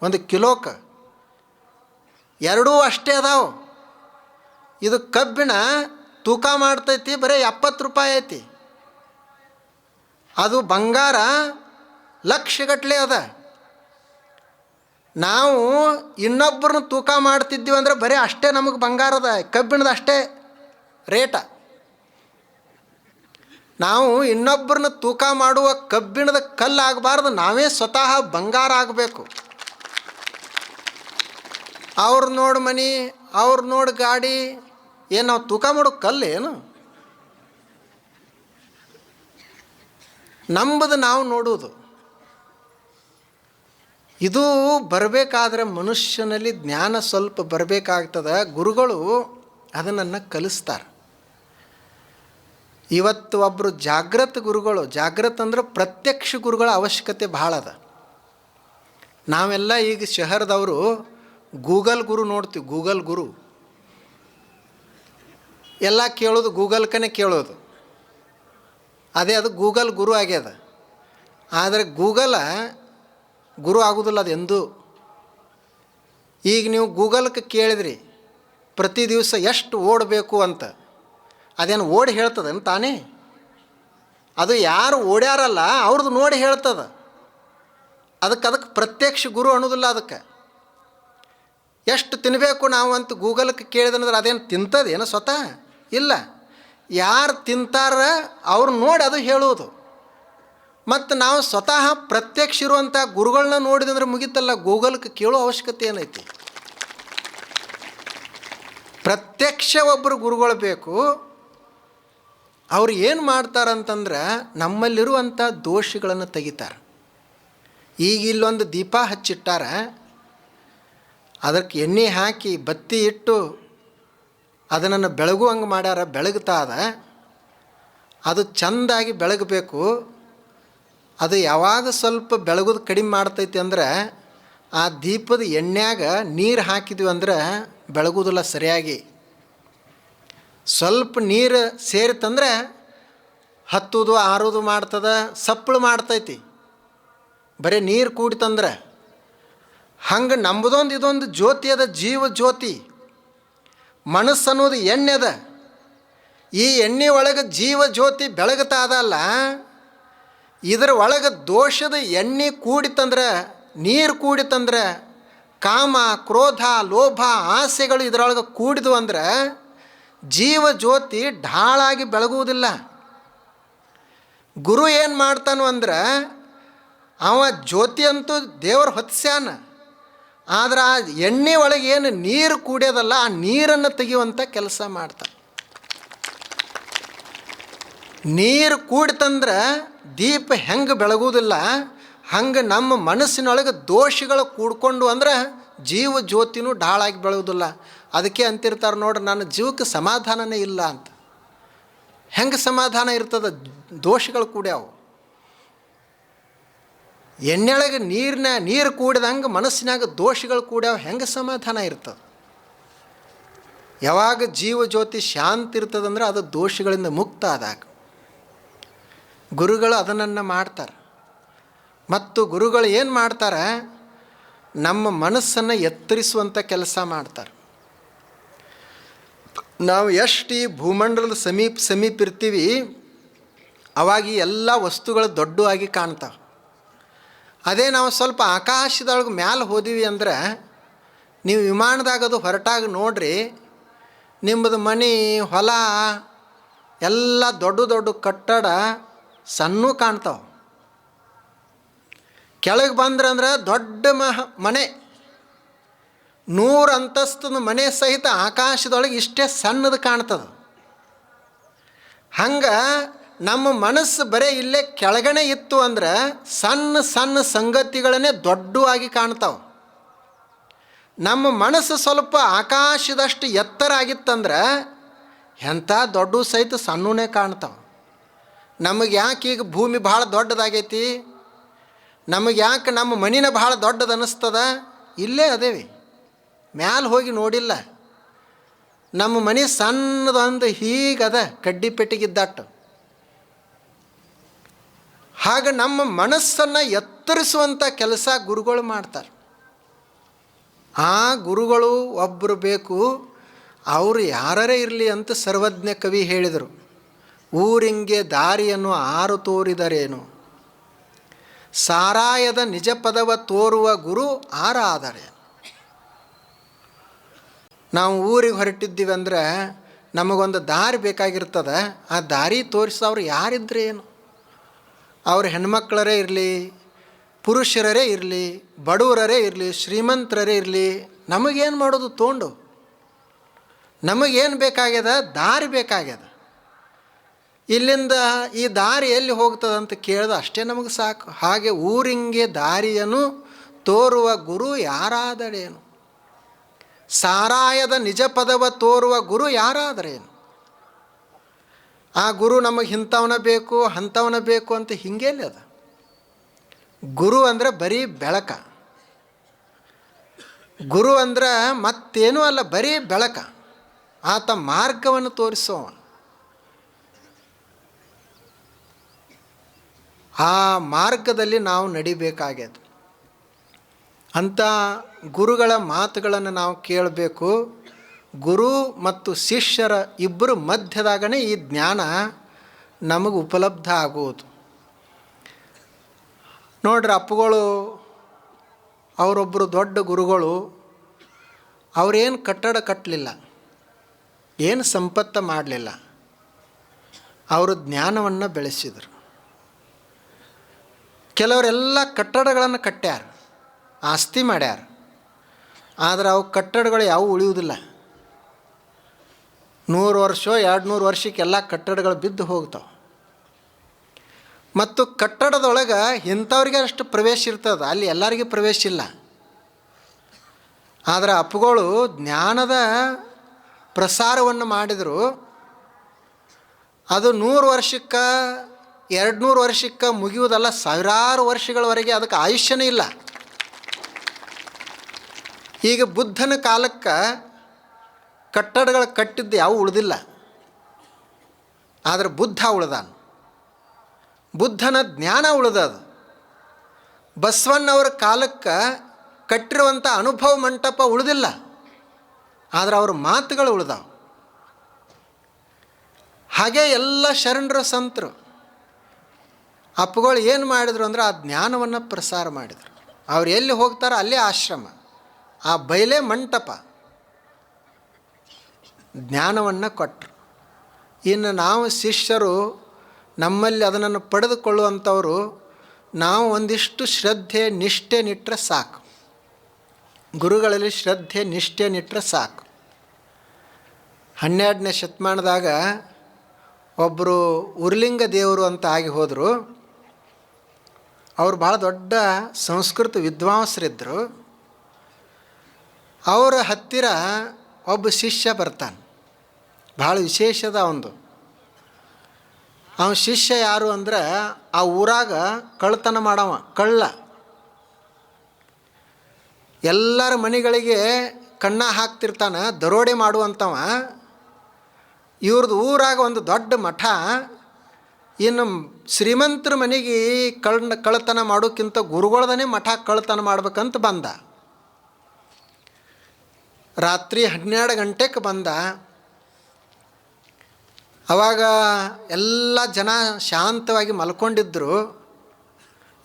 ಒಂದು ಕಿಲೋಕ್ಕೆ. ಎರಡೂ ಅಷ್ಟೇ ಅದಾವೆ. ಇದು ಕಬ್ಬಿಣ ತೂಕ ಮಾಡ್ತೈತಿ, ಬರೀ 70 ರೂಪಾಯಿ ಐತಿ. ಅದು ಬಂಗಾರ ಲಕ್ಷಗಟ್ಟಲೆ ಅದ. ನಾವು ಇನ್ನೊಬ್ಬರನ್ನ ತೂಕ ಮಾಡ್ತಿದ್ದೀವಿ ಅಂದರೆ ಬರೀ ಅಷ್ಟೇ ನಮಗೆ ಬಂಗಾರದ ಕಬ್ಬಿಣದ ಅಷ್ಟೇ ರೇಟ. ನಾವು ಇನ್ನೊಬ್ಬರನ್ನ ತೂಕ ಮಾಡುವ ಕಬ್ಬಿಣದ ಕಲ್ಲು ಆಗಬಾರ್ದು, ನಾವೇ ಸ್ವತಃ ಬಂಗಾರ ಆಗಬೇಕು. ಅವ್ರು ನೋಡಿ ಮನೆ, ಅವ್ರು ನೋಡಿ ಗಾಡಿ, ಏನು ನಾವು ತೂಕ ಮಾಡೋ ಕಲ್ಲು ಏನು? ನಂಬದು ನಾವು ನೋಡುವುದು. ಇದು ಬರಬೇಕಾದ್ರೆ ಮನುಷ್ಯನಲ್ಲಿ ಜ್ಞಾನ ಸ್ವಲ್ಪ ಬರಬೇಕಾಗ್ತದೆ. ಗುರುಗಳು ಅದನ್ನು ಕಲಿಸ್ತಾರೆ. ಇವತ್ತು ಒಬ್ಬರು ಜಾಗೃತ ಗುರುಗಳು, ಜಾಗೃತ ಅಂದ್ರೆ ಪ್ರತ್ಯಕ್ಷ ಗುರುಗಳ ಅವಶ್ಯಕತೆ ಭಾಳ ಅದ. ನಾವೆಲ್ಲ ಈಗ ಶಹರದವರು ಗೂಗಲ್ ಗುರು ನೋಡ್ತೀವಿ. ಗೂಗಲ್ ಗುರು ಎಲ್ಲ ಕೇಳೋದು ಗೂಗಲ್ಕನೇ ಕೇಳೋದು, ಅದೇ ಅದು ಗೂಗಲ್ ಗುರು ಆಗ್ಯದ. ಆದರೆ ಗೂಗಲ ಗುರು ಆಗೋದಿಲ್ಲ ಅದು ಎಂದೂ. ಈಗ ನೀವು ಗೂಗಲ್ಗೆ ಕೇಳಿದ್ರಿ ಪ್ರತಿ ದಿವಸ ಎಷ್ಟು ಓಡಬೇಕು ಅಂತ, ಅದೇನು ಓಡಿ ಹೇಳ್ತದೇನು ತಾನೇ? ಅದು ಯಾರು ಓಡ್ಯಾರಲ್ಲ ಅವ್ರದ್ದು ನೋಡಿ ಹೇಳ್ತದೆ. ಅದಕ್ಕೆ ಪ್ರತ್ಯಕ್ಷ ಗುರು ಅನ್ನೋದಿಲ್ಲ. ಅದಕ್ಕೆ ಎಷ್ಟು ತಿನ್ನಬೇಕು ನಾವು ಅಂತ ಗೂಗಲ್ಗೆ ಕೇಳಿದಂದ್ರೆ ಅದೇನು ತಿಂತದೇನು ಸ್ವತಃ? ಇಲ್ಲ. ಯಾರು ತಿಂತಾರ ಅವ್ರು ನೋಡಿ ಅದು ಹೇಳುವುದು. ಮತ್ತು ನಾವು ಸ್ವತಃ ಪ್ರತ್ಯಕ್ಷ ಇರುವಂಥ ಗುರುಗಳನ್ನ ನೋಡಿದಂದ್ರೆ ಮುಗಿತಲ್ಲ, ಗೂಗಲ್ಗೆ ಕೇಳೋ ಅವಶ್ಯಕತೆ ಏನೈತಿ? ಪ್ರತ್ಯಕ್ಷ ಒಬ್ಬರು ಗುರುಗಳು ಬೇಕು. ಅವ್ರು ಏನು ಮಾಡ್ತಾರಂತಂದ್ರೆ ನಮ್ಮಲ್ಲಿರುವಂಥ ದೋಷಗಳನ್ನು ತೆಗಿತಾರೆ. ಈಗ ಇಲ್ಲೊಂದು ದೀಪ ಹಚ್ಚಿಟ್ಟಾರ, ಅದಕ್ಕೆ ಎಣ್ಣೆ ಹಾಕಿ ಬತ್ತಿ ಇಟ್ಟು ಅದನ್ನು ಬೆಳಗುವಂಗೆ ಮಾಡ್ಯಾರ. ಬೆಳಗ್ತಾ ಅದ, ಅದು ಚೆಂದಾಗಿ ಬೆಳಗಬೇಕು. ಅದು ಯಾವಾಗ ಸ್ವಲ್ಪ ಬೆಳಗೋದು ಕಡಿಮೆ ಮಾಡ್ತೈತಿ ಅಂದ್ರೆ ಆ ದೀಪದ ಎಣ್ಣೆಯಾಗ ನೀರು ಹಾಕಿದ್ವಿ ಅಂದ್ರೆ ಬೆಳಗೋದಿಲ್ಲ ಸರಿಯಾಗಿ. ಸ್ವಲ್ಪ ನೀರು ಸೇರಿತಂದ್ರೆ ಹತ್ತುದು ಆರೋದು ಮಾಡ್ತದೆ, ಸಪ್ಪಳು ಮಾಡ್ತೈತಿ. ಬರೀ ನೀರು ಕೂಡಿತಂದ್ರೆ ಹಂಗೆ ನಮ್ಮದೊಂದು ಇದೊಂದು ಜ್ಯೋತಿ ಅದ, ಜೀವ ಜ್ಯೋತಿ. ಮನಸ್ಸು ಅನ್ನೋದು ಎಣ್ಣೆ ಅದ. ಈ ಎಣ್ಣೆ ಒಳಗೆ ಜೀವ ಜ್ಯೋತಿ ಬೆಳಗ್ತಾ ಅದಲ್ಲ, ಇದರ ಒಳಗೆ ದೋಷದ ಎಣ್ಣೆ ಕೂಡಿತಂದ್ರೆ, ನೀರು ಕೂಡಿತಂದ್ರೆ, ಕಾಮ ಕ್ರೋಧ ಲೋಭ ಆಸೆಗಳು ಇದರೊಳಗೆ ಕೂಡಿದ್ವು ಅಂದ್ರೆ ಜೀವ ಜ್ಯೋತಿ ಢಾಳಾಗಿ ಬೆಳಗುವುದಿಲ್ಲ. ಗುರು ಏನು ಮಾಡ್ತಾನು ಅಂದ್ರೆ ಅವ ಜ್ಯೋತಿ ಅಂತೂ ದೇವರು ಹೊತ್ಸ್ಯಾನ, ಆದ್ರೆ ಆ ಎಣ್ಣೆ ಒಳಗೆ ಏನು ನೀರು ಕೂಡ್ಯದಲ್ಲ ಆ ನೀರನ್ನು ತೆಗೆಯುವಂಥ ಕೆಲಸ ಮಾಡ್ತಾನೆ. ನೀರು ಕೂಡಿತಂದ್ರೆ ದೀಪ ಹೆಂಗೆ ಬೆಳಗುವುದಿಲ್ಲ, ಹಂಗೆ ನಮ್ಮ ಮನಸ್ಸಿನೊಳಗೆ ದೋಷಗಳು ಕೂಡ್ಕೊಂಡು ಅಂದ್ರೆ ಜೀವ ಜ್ಯೋತಿನೂ ಢಾಳಾಗಿ ಬೆಳಗುವುದಿಲ್ಲ. ಅದಕ್ಕೆ ಅಂತಿರ್ತಾರೆ ನೋಡ್ರಿ, ನನ್ನ ಜೀವಕ್ಕೆ ಸಮಾಧಾನನೇ ಇಲ್ಲ ಅಂತ. ಹೆಂಗೆ ಸಮಾಧಾನ ಇರ್ತದೆ? ದೋಷಗಳು ಕೂಡ್ಯಾವು. ಎಣ್ಣೆಯೊಳಗೆ ನೀರು ಕೂಡಿದಂಗೆ ಮನಸ್ಸಿನಾಗ ದೋಷಗಳು ಕೂಡ್ಯಾವ, ಹೆಂಗೆ ಸಮಾಧಾನ ಇರ್ತದೆ? ಯಾವಾಗ ಜೀವ ಜ್ಯೋತಿ ಶಾಂತಿ ಇರ್ತದಂದ್ರೆ ಅದು ದೋಷಗಳಿಂದ ಮುಕ್ತ ಆದಾಗ. ಗುರುಗಳು ಅದನ್ನು ಮಾಡ್ತಾರೆ. ಮತ್ತು ಗುರುಗಳು ಏನು ಮಾಡ್ತಾರೆ? ನಮ್ಮ ಮನಸ್ಸನ್ನು ಎತ್ತರಿಸುವಂಥ ಕೆಲಸ ಮಾಡ್ತಾರೆ. ನಾವು ಎಷ್ಟು ಈ ಭೂಮಂಡಲದ ಸಮೀಪ ಇರ್ತೀವಿ, ಅವಾಗ ಈ ಎಲ್ಲ ವಸ್ತುಗಳು ದೊಡ್ಡವಾಗಿ ಕಾಣ್ತಾವೆ. ಅದೇ ನಾವು ಸ್ವಲ್ಪ ಆಕಾಶದೊಳಗೆ ಮ್ಯಾಲೆ ಹೋದಿವಿ ಅಂದ್ರೆ, ನೀವು ವಿಮಾನದಾಗ ಅದು ಹೊರಟಾಗ ನೋಡ್ರಿ, ನಿಮ್ಮದು ಮನೆ ಹೊಲ ಎಲ್ಲ ದೊಡ್ಡ ದೊಡ್ಡ ಕಟ್ಟಡ ಸಣ್ಣ ಕಾಣ್ತಾವೆ. ಕೆಳಗೆ ಬಂದ್ರಂದ್ರೆ ದೊಡ್ಡ ಮನೆ, 100 ಅಂತಸ್ತದ ಮನೆ ಸಹಿತ ಆಕಾಶದೊಳಗೆ ಇಷ್ಟೇ ಸಣ್ಣದು ಕಾಣ್ತದೆ. ಹಂಗೆ ನಮ್ಮ ಮನಸ್ಸು ಬರೀ ಇಲ್ಲೇ ಕೆಳಗಡೆ ಇತ್ತು ಅಂದ್ರೆ ಸಣ್ಣ ಸಣ್ಣ ಸಂಗತಿಗಳನ್ನೇ ದೊಡ್ಡವಾಗಿ ಕಾಣ್ತಾವೆ. ನಮ್ಮ ಮನಸ್ಸು ಸ್ವಲ್ಪ ಆಕಾಶದಷ್ಟು ಎತ್ತರ ಆಗಿತ್ತಂದ್ರೆ ಎಂಥ ದೊಡ್ಡ ಸಹಿತ ಸಣ್ಣನೇ ಕಾಣ್ತಾವೆ. ನಮಗೆ ಯಾಕೆ ಈಗ ಭೂಮಿ ಭಾಳ ದೊಡ್ಡದಾಗೈತಿ? ನಮಗೆ ಯಾಕೆ ನಮ್ಮ ಮನಿನ ಭಾಳ ದೊಡ್ಡದು ಅನ್ನಿಸ್ತದ? ಇಲ್ಲೇ ಅದೇವಿ, ಮ್ಯಾಲೆ ಹೋಗಿ ನೋಡಿಲ್ಲ. ನಮ್ಮ ಮನೆ ಸಣ್ಣದೊಂದು ಹೀಗದ ಕಡ್ಡಿ ಪೆಟ್ಟಿಗಿದ್ದಟ್ಟು. ಹಾಗೆ ನಮ್ಮ ಮನಸ್ಸನ್ನು ಎತ್ತರಿಸುವಂಥ ಕೆಲಸ ಗುರುಗಳು ಮಾಡ್ತಾರೆ. ಆ ಗುರುಗಳು ಒಬ್ಬರು ಬೇಕು. ಅವರು ಯಾರೇ ಇರಲಿ ಅಂತ ಸರ್ವಜ್ಞ ಕವಿ ಹೇಳಿದರು. ಊರಿಂಗೆ ದಾರಿಯನ್ನು ಆರು ತೋರಿದರೇನು, ಸಾರಾಯದ ನಿಜ ಪದವ ತೋರುವ ಗುರು ಆರಾದರೆ. ನಾವು ಊರಿಗೆ ಹೊರಟಿದ್ದೀವಿ ಅಂದರೆ ನಮಗೊಂದು ದಾರಿ ಬೇಕಾಗಿರ್ತದೆ. ಆ ದಾರಿ ತೋರಿಸೋರು ಯಾರಿದ್ರೆ ಏನು, ಅವ್ರು ಹೆಣ್ಮಕ್ಳರೇ ಇರಲಿ, ಪುರುಷರೇ ಇರಲಿ, ಬಡವರೇ ಇರಲಿ, ಶ್ರೀಮಂತರೇ ಇರಲಿ, ನಮಗೇನು ಮಾಡೋದು ತೊಗೊಂಡು? ನಮಗೇನು ಬೇಕಾಗ್ಯದ? ದಾರಿ ಬೇಕಾಗ್ಯದ. ಇಲ್ಲಿಂದ ಈ ದಾರಿ ಎಲ್ಲಿ ಹೋಗ್ತದೆ ಅಂತ ಕೇಳಿದ ಅಷ್ಟೇ ನಮಗೆ ಸಾಕು. ಹಾಗೆ ಊರಿಂಗೆ ದಾರಿಯನ್ನು ತೋರುವ ಗುರು ಯಾರಾದರೇನು, ಸಾರಾಯದ ನಿಜ ಪದವ ತೋರುವ ಗುರು ಯಾರಾದರೇನು. ಆ ಗುರು ನಮಗೆ ಇಂಥವನ ಬೇಕು ಅಂಥವನ ಬೇಕು ಅಂತ ಹಿಂಗೇಲಿ ಅದ. ಗುರು ಅಂದರೆ ಬರೀ ಬೆಳಕ. ಗುರು ಅಂದ್ರೆ ಮತ್ತೇನೂ ಅಲ್ಲ, ಬರೀ ಬೆಳಕ. ಆತ ಮಾರ್ಗವನ್ನು ತೋರಿಸೋವ. ಆ ಮಾರ್ಗದಲ್ಲಿ ನಾವು ನಡಿಬೇಕಾಗ್ಯದ. ಅಂಥ ಗುರುಗಳ ಮಾತುಗಳನ್ನು ನಾವು ಕೇಳಬೇಕು. ಗುರು ಮತ್ತು ಶಿಷ್ಯರ ಇಬ್ಬರು ಮಧ್ಯದಾಗನೇ ಈ ಜ್ಞಾನ ನಮಗೆ ಉಪಲಬ್ಧ ಆಗುವುದು. ನೋಡ್ರಿ, ಅಪ್ಪುಗಳು ಅವರೊಬ್ಬರು ದೊಡ್ಡ ಗುರುಗಳು. ಅವರೇನು ಕಟ್ಟಡ ಕಟ್ಟಲಿಲ್ಲ, ಏನು ಸಂಪತ್ತು ಮಾಡಲಿಲ್ಲ, ಅವರು ಜ್ಞಾನವನ್ನು ಬೆಳೆಸಿದರು. ಕೆಲವರೆಲ್ಲ ಕಟ್ಟಡಗಳನ್ನು ಕಟ್ಟ್ಯಾರ, ಆಸ್ತಿ ಮಾಡ್ಯಾರ. ಆದರೆ ಅವು ಕಟ್ಟಡಗಳು ಯಾವುವು ಉಳಿಯುವುದಿಲ್ಲ. 100 ವರ್ಷ 200 ವರ್ಷಕ್ಕೆಲ್ಲ ಕಟ್ಟಡಗಳು ಬಿದ್ದು ಹೋಗ್ತಾವೆ. ಮತ್ತು ಕಟ್ಟಡದೊಳಗೆ ಇಂಥವ್ರಿಗೆ ಅಷ್ಟು ಪ್ರವೇಶ ಇರ್ತದೆ, ಅಲ್ಲಿ ಎಲ್ಲರಿಗೂ ಪ್ರವೇಶ ಇಲ್ಲ. ಆದರೆ ಅಪ್ಪುಗಳು ಜ್ಞಾನದ ಪ್ರಸಾರವನ್ನು ಮಾಡಿದರು. ಅದು 100 ವರ್ಷಕ್ಕೆ 200 ವರ್ಷಕ್ಕೆ ಮುಗಿಯುವುದಲ್ಲ, ಸಾವಿರಾರು ವರ್ಷಗಳವರೆಗೆ ಅದಕ್ಕೆ ಆಯುಷ್ಯನೇ ಇಲ್ಲ. ಈಗ ಬುದ್ಧನ ಕಾಲಕ್ಕೆ ಕಟ್ಟಡಗಳು ಕಟ್ಟಿದ್ದು ಯಾವ ಉಳಿದಿಲ್ಲ, ಆದರೆ ಬುದ್ಧ ಉಳಿದಾನ. ಬುದ್ಧನ ಜ್ಞಾನ ಉಳಿದದು. ಬಸವಣ್ಣವರ ಕಾಲಕ್ಕೆ ಕಟ್ಟಿರುವಂಥ ಅನುಭವ ಮಂಟಪ ಉಳಿದಿಲ್ಲ, ಆದರೆ ಅವ್ರ ಮಾತುಗಳು ಉಳಿದಾವ. ಹಾಗೆ ಎಲ್ಲ ಶರಣರ ಸಂತರು ಅಪ್ಪುಗಳು ಏನು ಮಾಡಿದರು ಅಂದರೆ ಆ ಜ್ಞಾನವನ್ನು ಪ್ರಸಾರ ಮಾಡಿದರು. ಅವ್ರು ಎಲ್ಲಿ ಹೋಗ್ತಾರೋ ಅಲ್ಲೇ ಆಶ್ರಮ, ಆ ಬಯಲೇ ಮಂಟಪ, ಜ್ಞಾನವನ್ನು ಕೊಟ್ಟರು. ಇನ್ನು ನಾವು ಶಿಷ್ಯರು ನಮ್ಮಲ್ಲಿ ಅದನ್ನು ಪಡೆದುಕೊಳ್ಳುವಂಥವರು ನಾವು ಒಂದಿಷ್ಟು ಶ್ರದ್ಧೆ ನಿಷ್ಠೆ ನಿಟ್ಟರೆ ಸಾಕು. ಗುರುಗಳಲ್ಲಿ ಶ್ರದ್ಧೆ ನಿಷ್ಠೆ ನಿಟ್ಟರೆ ಸಾಕು. 12ನೇ ಶತಮಾನದಾಗ ಒಬ್ಬರು ಉರ್ಲಿಂಗ ದೇವರು ಅಂತ ಆಗಿ ಹೋದರು. ಅವರು ಭಾಳ ದೊಡ್ಡ ಸಂಸ್ಕೃತ ವಿದ್ವಾಂಸರಿದ್ದರು. ಅವರ ಹತ್ತಿರ ಒಬ್ಬ ಶಿಷ್ಯ ಬರ್ತಾನೆ, ಭಾಳ ವಿಶೇಷದ ಅವನು. ಅವನ ಶಿಷ್ಯ ಯಾರು ಅಂದ್ರೆ ಆ ಊರಾಗ ಕಳ್ಳತನ ಮಾಡವ, ಕಳ್ಳ. ಎಲ್ಲರ ಮನೆಗಳಿಗೆ ಕಣ್ಣ ಹಾಕ್ತಿರ್ತಾನೆ, ದರೋಡೆ ಮಾಡುವಂಥವ. ಇವ್ರದ್ದು ಊರಾಗ ಒಂದು ದೊಡ್ಡ ಮಠ. ಇನ್ನು ಶ್ರೀಮಂತರ ಮನೆಗೆ ಕಳ್ಳತನ ಮಾಡೋಕ್ಕಿಂತ ಗುರುಗಳದನೇ ಮಠ ಕಳ್ಳತನ ಮಾಡ್ಬೇಕಂತ ಬಂದ. ರಾತ್ರಿ 12 ಗಂಟೆಗೆ ಬಂದ. ಆವಾಗ ಎಲ್ಲ ಜನ ಶಾಂತವಾಗಿ ಮಲ್ಕೊಂಡಿದ್ದರು.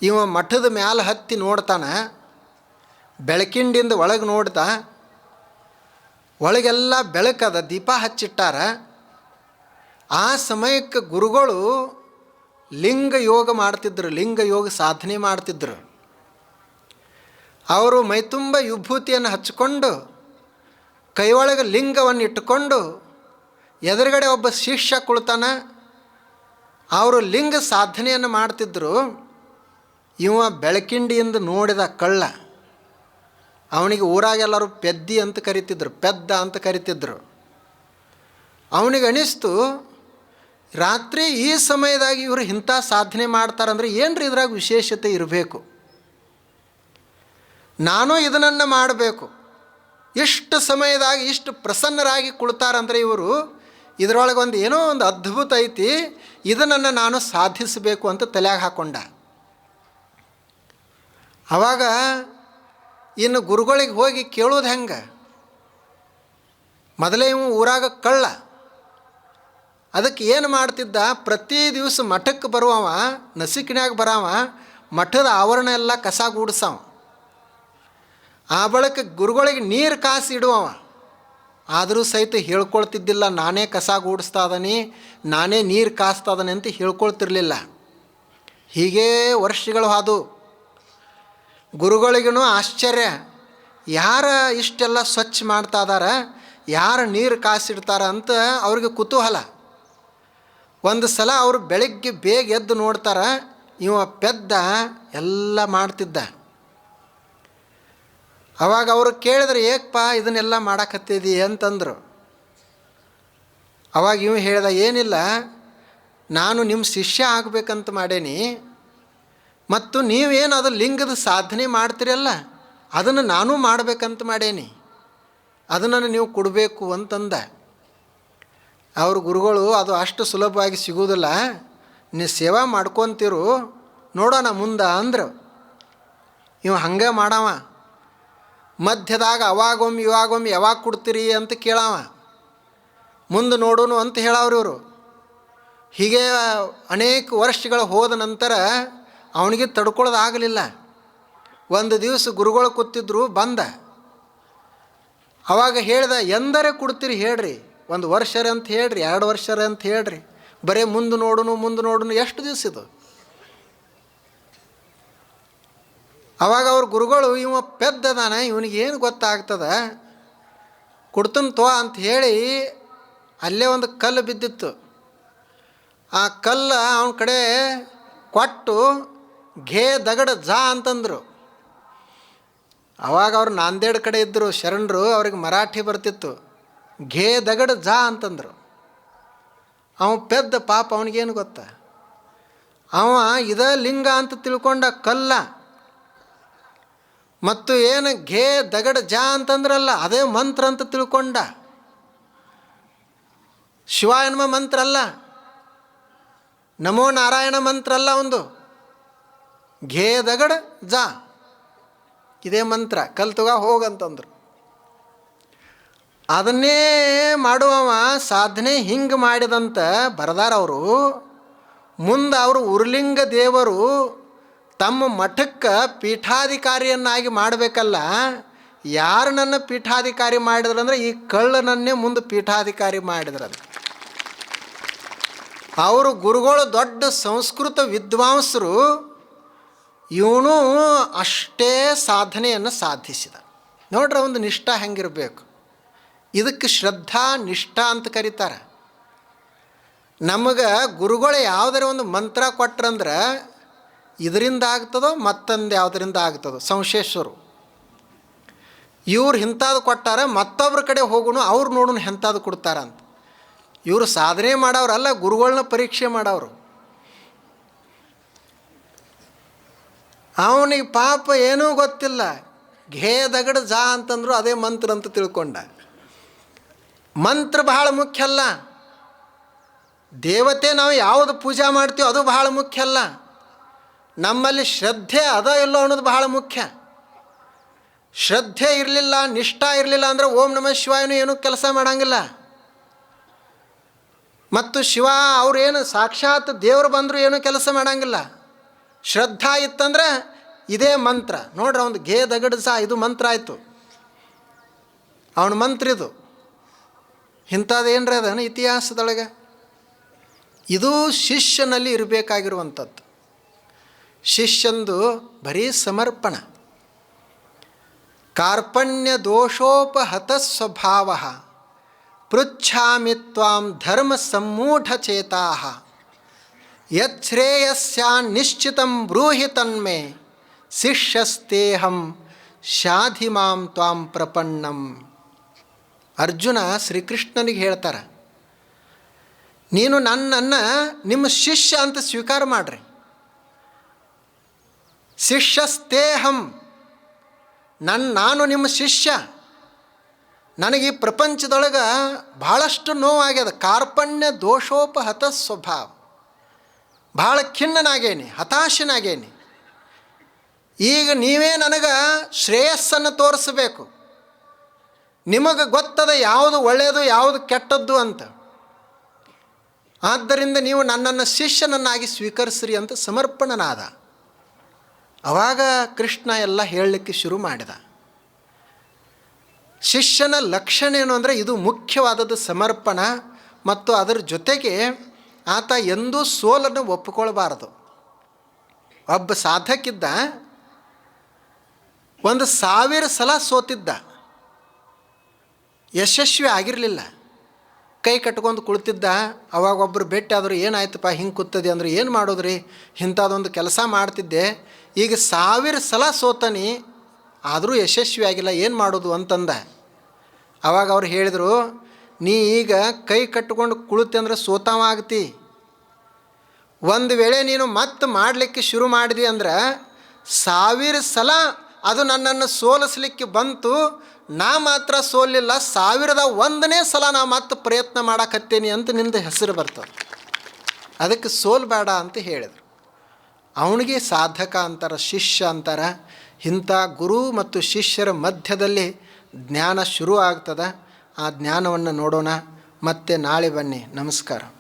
ಇವ ಮಠದ ಮ್ಯಾಲೆ ಹತ್ತಿ ನೋಡ್ತಾನೆ. ಬೆಳಕಿಂಡಿಂದ ಒಳಗೆ ನೋಡ್ದ, ಒಳಗೆಲ್ಲ ಬೆಳಕದ, ದೀಪ ಹಚ್ಚಿಟ್ಟಾರ. ಆ ಸಮಯಕ್ಕೆ ಗುರುಗಳು ಲಿಂಗ ಯೋಗ ಮಾಡ್ತಿದ್ರು, ಲಿಂಗ ಯೋಗ ಸಾಧನೆ ಮಾಡ್ತಿದ್ರು. ಅವರು ಮೈತುಂಬ ವಿಭೂತಿಯನ್ನು ಹಚ್ಚಿಕೊಂಡು ಕೈಯೊಳಗೆ ಲಿಂಗವನ್ನು ಇಟ್ಟುಕೊಂಡು ಎದುರುಗಡೆ ಒಬ್ಬ ಶಿಷ್ಯ ಕುಳ್ತಾನೆ. ಅವರು ಲಿಂಗ ಸಾಧನೆಯನ್ನು ಮಾಡ್ತಿದ್ದರು. ಇವ ಬೆಳಕಿಂಡಿಯಿಂದ ನೋಡಿದ ಕಳ್ಳ. ಅವನಿಗೆ ಊರಾಗೆಲ್ಲರೂ ಪೆದ್ದಿ ಅಂತ ಕರಿತಿದ್ರು, ಪೆದ್ದ ಅಂತ ಕರಿತಿದ್ರು. ಅವನಿಗೆ ಅನಿಸ್ತು, ರಾತ್ರಿ ಈ ಸಮಯದಾಗ ಇವರು ಇಂಥ ಸಾಧನೆ ಮಾಡ್ತಾರಂದ್ರೆ ಏನ್ರಿ ಇದ್ರಾಗ ವಿಶೇಷತೆ ಇರಬೇಕು, ನಾನು ಇದನ್ನು ಮಾಡಬೇಕು. ಇಷ್ಟು ಸಮಯದಾಗ ಇಷ್ಟು ಪ್ರಸನ್ನರಾಗಿ ಕುಳ್ತಾರಂದರೆ ಇವರು ಇದರೊಳಗೆ ಒಂದು ಏನೋ ಒಂದು ಅದ್ಭುತ ಐತಿ, ಇದನ್ನು ನಾನು ಸಾಧಿಸಬೇಕು ಅಂತ ತಲೆಯಾಗ ಹಾಕ್ಕೊಂಡ. ಆವಾಗ ಇನ್ನು ಗುರುಗಳಿಗೆ ಹೋಗಿ ಕೇಳೋದು ಹೆಂಗೆ? ಮೊದಲೇ ಇವು ಊರಾಗ ಕಳ್ಳ. ಅದಕ್ಕೆ ಏನು ಮಾಡ್ತಿದ್ದ, ಪ್ರತಿ ದಿವಸ ಮಠಕ್ಕೆ ಬರುವವ, ನಸಿಕಿನ್ಯಾಗ ಬರವ, ಮಠದ ಆವರಣ ಎಲ್ಲ ಕಸ ಗೂಡಿಸವ. ಆ ಬಳಿಕ ಗುರುಗಳಿಗೆ ನೀರು ಕಾಸಿ ಇಡುವವ. ಆದರೂ ಸಹಿತ ಹೇಳ್ಕೊಳ್ತಿದ್ದಿಲ್ಲ, ನಾನೇ ಕಸ ಗೂಡಿಸ್ತಾ ಇದ್ದಾನೆ, ನಾನೇ ನೀರು ಕಾಸ್ತಾ ಇದ್ದಾನೆ ಅಂತ ಹೇಳ್ಕೊಳ್ತಿರ್ಲಿಲ್ಲ. ಹೀಗೇ ವರ್ಷಗಳು ಹಾದು. ಗುರುಗಳಿಗೂ ಆಶ್ಚರ್ಯ, ಯಾರ ಇಷ್ಟೆಲ್ಲ ಸ್ವಚ್ಛ ಮಾಡ್ತಾ ಇದಾರ, ಯಾರು ನೀರು ಕಾಸಿಡ್ತಾರ ಅಂತ ಅವ್ರಿಗೆ ಕುತೂಹಲ. ಒಂದು ಸಲ ಅವರು ಬೆಳಗ್ಗೆ ಬೇಗ ಎದ್ದು ನೋಡ್ತಾರ, ಇವ ಪೆದ್ದ ಎಲ್ಲ ಮಾಡ್ತಿದ್ದ. ಅವಾಗ ಅವರು ಕೇಳಿದ್ರೆ, ಏಕಪ್ಪ ಇದನ್ನೆಲ್ಲ ಮಾಡಕತ್ತಿದಿ ಅಂತಂದರು. ಅವಾಗ ಇವ ಹೇಳ್ದ, ಏನಿಲ್ಲ, ನಾನು ನಿಮ್ಮ ಶಿಷ್ಯ ಆಗಬೇಕಂತ ಮಾಡೇನಿ, ಮತ್ತು ನೀವೇನು ಅದು ಲಿಂಗದ ಸಾಧನೆ ಮಾಡ್ತೀರಲ್ಲ, ಅದನ್ನು ನಾನೂ ಮಾಡಬೇಕಂತ ಮಾಡೇನಿ, ಅದನ್ನು ನೀವು ಕೊಡಬೇಕು ಅಂತಂದ. ಅವ್ರ ಗುರುಗಳು, ಅದು ಅಷ್ಟು ಸುಲಭವಾಗಿ ಸಿಗೋದಿಲ್ಲ, ನೀವು ಸೇವಾ ಮಾಡ್ಕೊತಿರು, ನೋಡೋಣ ಮುಂದೆ ಅಂದರು. ಇವ ಹಂಗೆ ಮಾಡವ. ಮಧ್ಯದಾಗ ಅವಾಗೊಮ್ಮೆ ಇವಾಗೊಮ್ಮೆ ಯಾವಾಗ ಕೊಡ್ತೀರಿ ಅಂತ ಕೇಳವ. ಮುಂದೆ ನೋಡೋನು ಅಂತ ಹೇಳವ್ರು ಇವರು. ಹೀಗೆ ಅನೇಕ ವರ್ಷಗಳು ಹೋದ ನಂತರ ಅವನಿಗೆ ತಡ್ಕೊಳ್ಳೋದಾಗಲಿಲ್ಲ. ಒಂದು ದಿವಸ ಗುರುಗಳು ಕೂತಿದ್ರು, ಬಂದ. ಅವಾಗ ಹೇಳ್ದ, ಎಂದರೆ ಕೊಡ್ತೀರಿ ಹೇಳ್ರಿ, 1 ವರ್ಷರ ಅಂತ ಹೇಳ್ರಿ, 2 ವರ್ಷರ ಅಂತ ಹೇಳ್ರಿ, ಬರೀ ಮುಂದೆ ನೋಡೋನು ಎಷ್ಟು ದಿವಸ ಇದು? ಅವಾಗ ಅವ್ರ ಗುರುಗಳು, ಇವ ಪೆದ್ದದಾನ, ಇವನಿಗೇನು ಗೊತ್ತಾಗ್ತದ, ಕೊಡ್ತನ್ ತೋ ಅಂತ ಹೇಳಿ ಅಲ್ಲೇ ಒಂದು ಕಲ್ಲು ಬಿದ್ದಿತ್ತು. ಆ ಕಲ್ಲು ಅವನ ಕಡೆ ಕೊಟ್ಟು ಘೇ ದಗಡ ಜಾ ಅಂತಂದರು. ಅವಾಗ ಅವ್ರು ನಾಂದೇಡ್ ಕಡೆ ಇದ್ದರು ಶರಣರು, ಅವ್ರಿಗೆ ಮರಾಠಿ ಬರ್ತಿತ್ತು. ಘೇ ದಗಡ ಜಾ ಅಂತಂದರು. ಅವ ಪೆದ್ದ ಪಾಪ, ಅವನಿಗೇನು ಗೊತ್ತ? ಅವ ಇದ ಲಿಂಗ ಅಂತ ತಿಳ್ಕೊಂಡ ಕಲ್ಲ. ಮತ್ತು ಏನು ಘೇ ದಗಡ ಜಾ ಅಂತಂದ್ರಲ್ಲ, ಅದೇ ಮಂತ್ರ ಅಂತ ತಿಳ್ಕೊಂಡ. ಶಿವ ಎನ್ನುವ ಮಂತ್ರ ಅಲ್ಲ, ನಮೋ ನಾರಾಯಣ ಮಂತ್ರ ಅಲ್ಲ, ಒಂದು ಘೇ ದಗಡ ಜಾ, ಇದೇ ಮಂತ್ರ, ಕಲ್ತುಗ ಹೋಗಂತಂದ್ರು. ಅದನ್ನೇ ಮಾಡುವವ ಸಾಧನೆ ಹಿಂಗೆ ಮಾಡಿದಂತ ಬರದಾರವರು. ಮುಂದೆ ಅವರು ಉರ್ಲಿಂಗ ದೇವರು ತಮ್ಮ ಮಠಕ್ಕೆ ಪೀಠಾಧಿಕಾರಿಯನ್ನಾಗಿ ಮಾಡಬೇಕಲ್ಲ, ಯಾರು ನನ್ನ ಪೀಠಾಧಿಕಾರಿ ಮಾಡಿದ್ರಂದ್ರೆ ಈ ಕಳ್ಳನನ್ನೇ ಮುಂದೆ ಪೀಠಾಧಿಕಾರಿ ಮಾಡಿದ್ರಂತ. ಅವರು ಗುರುಗಳು ದೊಡ್ಡ ಸಂಸ್ಕೃತ ವಿದ್ವಾಂಸರು, ಇವನು ಅಷ್ಟೇ ಸಾಧನೆಯನ್ನು ಸಾಧಿಸಿದ. ನೋಡ್ರಿ ಒಂದು ನಿಷ್ಠಾ ಹೆಂಗಿರಬೇಕು. ಇದಕ್ಕೆ ಶ್ರದ್ಧಾ ನಿಷ್ಠಾ ಅಂತ ಕರೀತಾರೆ. ನಮಗೆ ಗುರುಗಳು ಯಾವುದರ ಒಂದು ಮಂತ್ರ ಕೊಟ್ರಂದ್ರೆ ಇದರಿಂದ ಆಗ್ತದೋ ಮತ್ತೊಂದು ಯಾವುದರಿಂದ ಆಗ್ತದೋ. ಸಂಶೇಶ್ವರು ಇವ್ರು ಇಂಥದ್ದು ಕೊಟ್ಟಾರ, ಮತ್ತೊಬ್ಬರ ಕಡೆ ಹೋಗೋಣ, ಅವ್ರು ನೋಡೋಣ ಎಂಥದ್ದು ಕೊಡ್ತಾರಂತ. ಇವರು ಸಾಧನೆ ಮಾಡೋರಲ್ಲ, ಗುರುಗಳನ್ನ ಪರೀಕ್ಷೆ ಮಾಡೋರು. ಅವನಿಗೆ ಪಾಪ ಏನೂ ಗೊತ್ತಿಲ್ಲ, ಘೇ ದಗಡ ಜಾ ಅಂತಂದ್ರು ಅದೇ ಮಂತ್ರ ಅಂತ ತಿಳ್ಕೊಂಡ. ಮಂತ್ರ ಬಹಳ ಮುಖ್ಯ ಅಲ್ಲ, ದೇವತೆ ನಾವು ಯಾವುದು ಪೂಜಾ ಮಾಡ್ತೀವೋ ಅದು ಬಹಳ ಮುಖ್ಯ ಅಲ್ಲ, ನಮ್ಮಲ್ಲಿ ಶ್ರದ್ಧೆ ಅದ ಇಲ್ಲೋ ಅನ್ನೋದು ಬಹಳ ಮುಖ್ಯ. ಶ್ರದ್ಧೆ ಇರಲಿಲ್ಲ, ನಿಷ್ಠಾ ಇರಲಿಲ್ಲ ಅಂದರೆ ಓಂ ನಮಃ ಶಿವಾಯನೂ ಏನೂ ಕೆಲಸ ಮಾಡೋಂಗಿಲ್ಲ. ಮತ್ತು ಶಿವ ಅವ್ರೇನು ಸಾಕ್ಷಾತ್ ದೇವರು ಬಂದರೂ ಏನೂ ಕೆಲಸ ಮಾಡೋಂಗಿಲ್ಲ. ಶ್ರದ್ಧಾ ಇತ್ತಂದ್ರೆ ಇದೇ ಮಂತ್ರ. ನೋಡ್ರಿ, ಒಂದು ಘೇ ದಗಡ ಸಹ ಇದು ಮಂತ್ರ ಆಯಿತು, ಅವನ ಮಂತ್ರ ಇದು. ಇಂಥದ್ದೇನ್ರಿ ಅದನ್ನು ಇತಿಹಾಸದೊಳಗೆ ಇದು ಶಿಷ್ಯನಲ್ಲಿ ಇರಬೇಕಾಗಿರುವಂಥದ್ದು. ಶಿಷ್ಯಂದು ಬರೀ ಸಮರ್ಪಣ. ಕಾರ್ಪಣ್ಯ ದೋಷೋಪಹತ ಸ್ವಭಾವ ಪೃಚ್ಛಾಮಿ ತ್ವಾಂ ಧರ್ಮ ಸಮ್ಮೂಢಚೇತಾ ಯಚ್ಛ್ರೇಯಸ್ಯಾನ್ ನಿಶ್ಚಿತಂ ಬ್ರೂಹಿ ತನ್ಮೇ ಶಿಷ್ಯಸ್ತೇಹಂ ಶಾಧಿಮಾಂ ತ್ವಾಂ ಪ್ರಪನ್ನಂ. ಅರ್ಜುನ ಶ್ರೀಕೃಷ್ಣನಿಗೆ ಹೇಳ್ತಾರೆ, ನೀನು ನನ್ನನ್ನು ನಿಮ್ಮ ಶಿಷ್ಯ ಅಂತ ಸ್ವೀಕಾರ ಮಾಡ್ರಿ. ಶಿಷ್ಯಸ್ತೇಹಂ, ನಾನು ನಿಮ್ಮ ಶಿಷ್ಯ. ನನಗೆ ಈ ಪ್ರಪಂಚದೊಳಗೆ ಭಾಳಷ್ಟು ನೋವಾಗ್ಯದ. ಕಾರ್ಪಣ್ಯ ದೋಷೋಪಹತ ಸ್ವಭಾವ, ಭಾಳ ಖಿನ್ನನಾಗೇನಿ, ಹತಾಶನಾಗೇನಿ. ಈಗ ನೀವೇ ನನಗೆ ಶ್ರೇಯಸ್ಸನ್ನು ತೋರಿಸಬೇಕು. ನಿಮಗೆ ಗೊತ್ತದ ಯಾವುದು ಒಳ್ಳೆಯದು ಯಾವುದು ಕೆಟ್ಟದ್ದು ಅಂತ. ಆದ್ದರಿಂದ ನೀವು ನನ್ನನ್ನು ಶಿಷ್ಯನನ್ನಾಗಿ ಸ್ವೀಕರಿಸ್ರಿ ಅಂತ ಸಮರ್ಪಣನಾದ. ಆವಾಗ ಕೃಷ್ಣ ಎಲ್ಲ ಹೇಳಲಿಕ್ಕೆ ಶುರು ಮಾಡಿದ. ಶಿಷ್ಯನ ಲಕ್ಷಣ ಏನು ಅಂದರೆ ಇದು ಮುಖ್ಯವಾದದ್ದು ಸಮರ್ಪಣ. ಮತ್ತು ಅದರ ಜೊತೆಗೆ ಆತ ಎಂದೂ ಸೋಲನ್ನು ಒಪ್ಪಿಕೊಳ್ಬಾರದು. ಒಬ್ಬ ಸಾಧಕಿದ್ದ, 1000 ಸಲ ಸೋತಿದ್ದ, ಯಶಸ್ವಿ ಆಗಿರಲಿಲ್ಲ, ಕೈ ಕಟ್ಕೊಂಡು ಕುಳಿತಿದ್ದ. ಅವಾಗ ಒಬ್ಬರು ಭೇಟಿ ಆದರು, ಏನಾಯ್ತಪ್ಪ ಹಿಂಗೆ ಕೂತದೆ ಅಂದ್ರೆ, ಏನು ಮಾಡೋದ್ರಿ, ಇಂಥದ್ದೊಂದು ಕೆಲಸ ಮಾಡ್ತಿದ್ದೆ, ಈಗ 1000 ಸಲ ಸೋತನಿ ಆದರೂ ಯಶಸ್ವಿ ಆಗಿಲ್ಲ, ಏನು ಮಾಡೋದು ಅಂತಂದ. ಆವಾಗ ಅವ್ರು ಹೇಳಿದರು, ನೀ ಈಗ ಕೈ ಕಟ್ಕೊಂಡು ಕುಳಿತೆ ಅಂದ್ರೆ ಸೋತವಾಗ್ತಿ. ಒಂದು ವೇಳೆ ನೀನು ಮತ್ತೆ ಮಾಡಲಿಕ್ಕೆ ಶುರು ಮಾಡಿದಿ ಅಂದ್ರೆ 1000 ಸಲ ಅದು ನನ್ನನ್ನು ಸೋಲಿಸ್ಲಿಕ್ಕೆ ಬಂತು, ನಾ ಮಾತ್ರ ಸೋಲಿಲ್ಲ, 1001ನೇ ಸಲ ನಾ ಮತ್ತೆ ಪ್ರಯತ್ನ ಮಾಡಕತ್ತೇನೆ ಅಂತ ನಿಂದು ಹೆಸರು ಬರ್ತದೆ. ಅದಕ್ಕೆ ಸೋಲ್ಬೇಡ ಅಂತ ಹೇಳಿದರು. ಅವನಿಗೆ ಸಾಧಕ ಅಂತಾರೆ, ಶಿಷ್ಯ ಅಂತಾರೆ. ಇಂಥ ಗುರು ಮತ್ತು ಶಿಷ್ಯರ ಮಧ್ಯದಲ್ಲಿ ಜ್ಞಾನ ಶುರು ಆಗ್ತದೆ. ಆ ಜ್ಞಾನವನ್ನು ನೋಡೋಣ. ಮತ್ತೆ ನಾಳೆ ಬನ್ನಿ. ನಮಸ್ಕಾರ.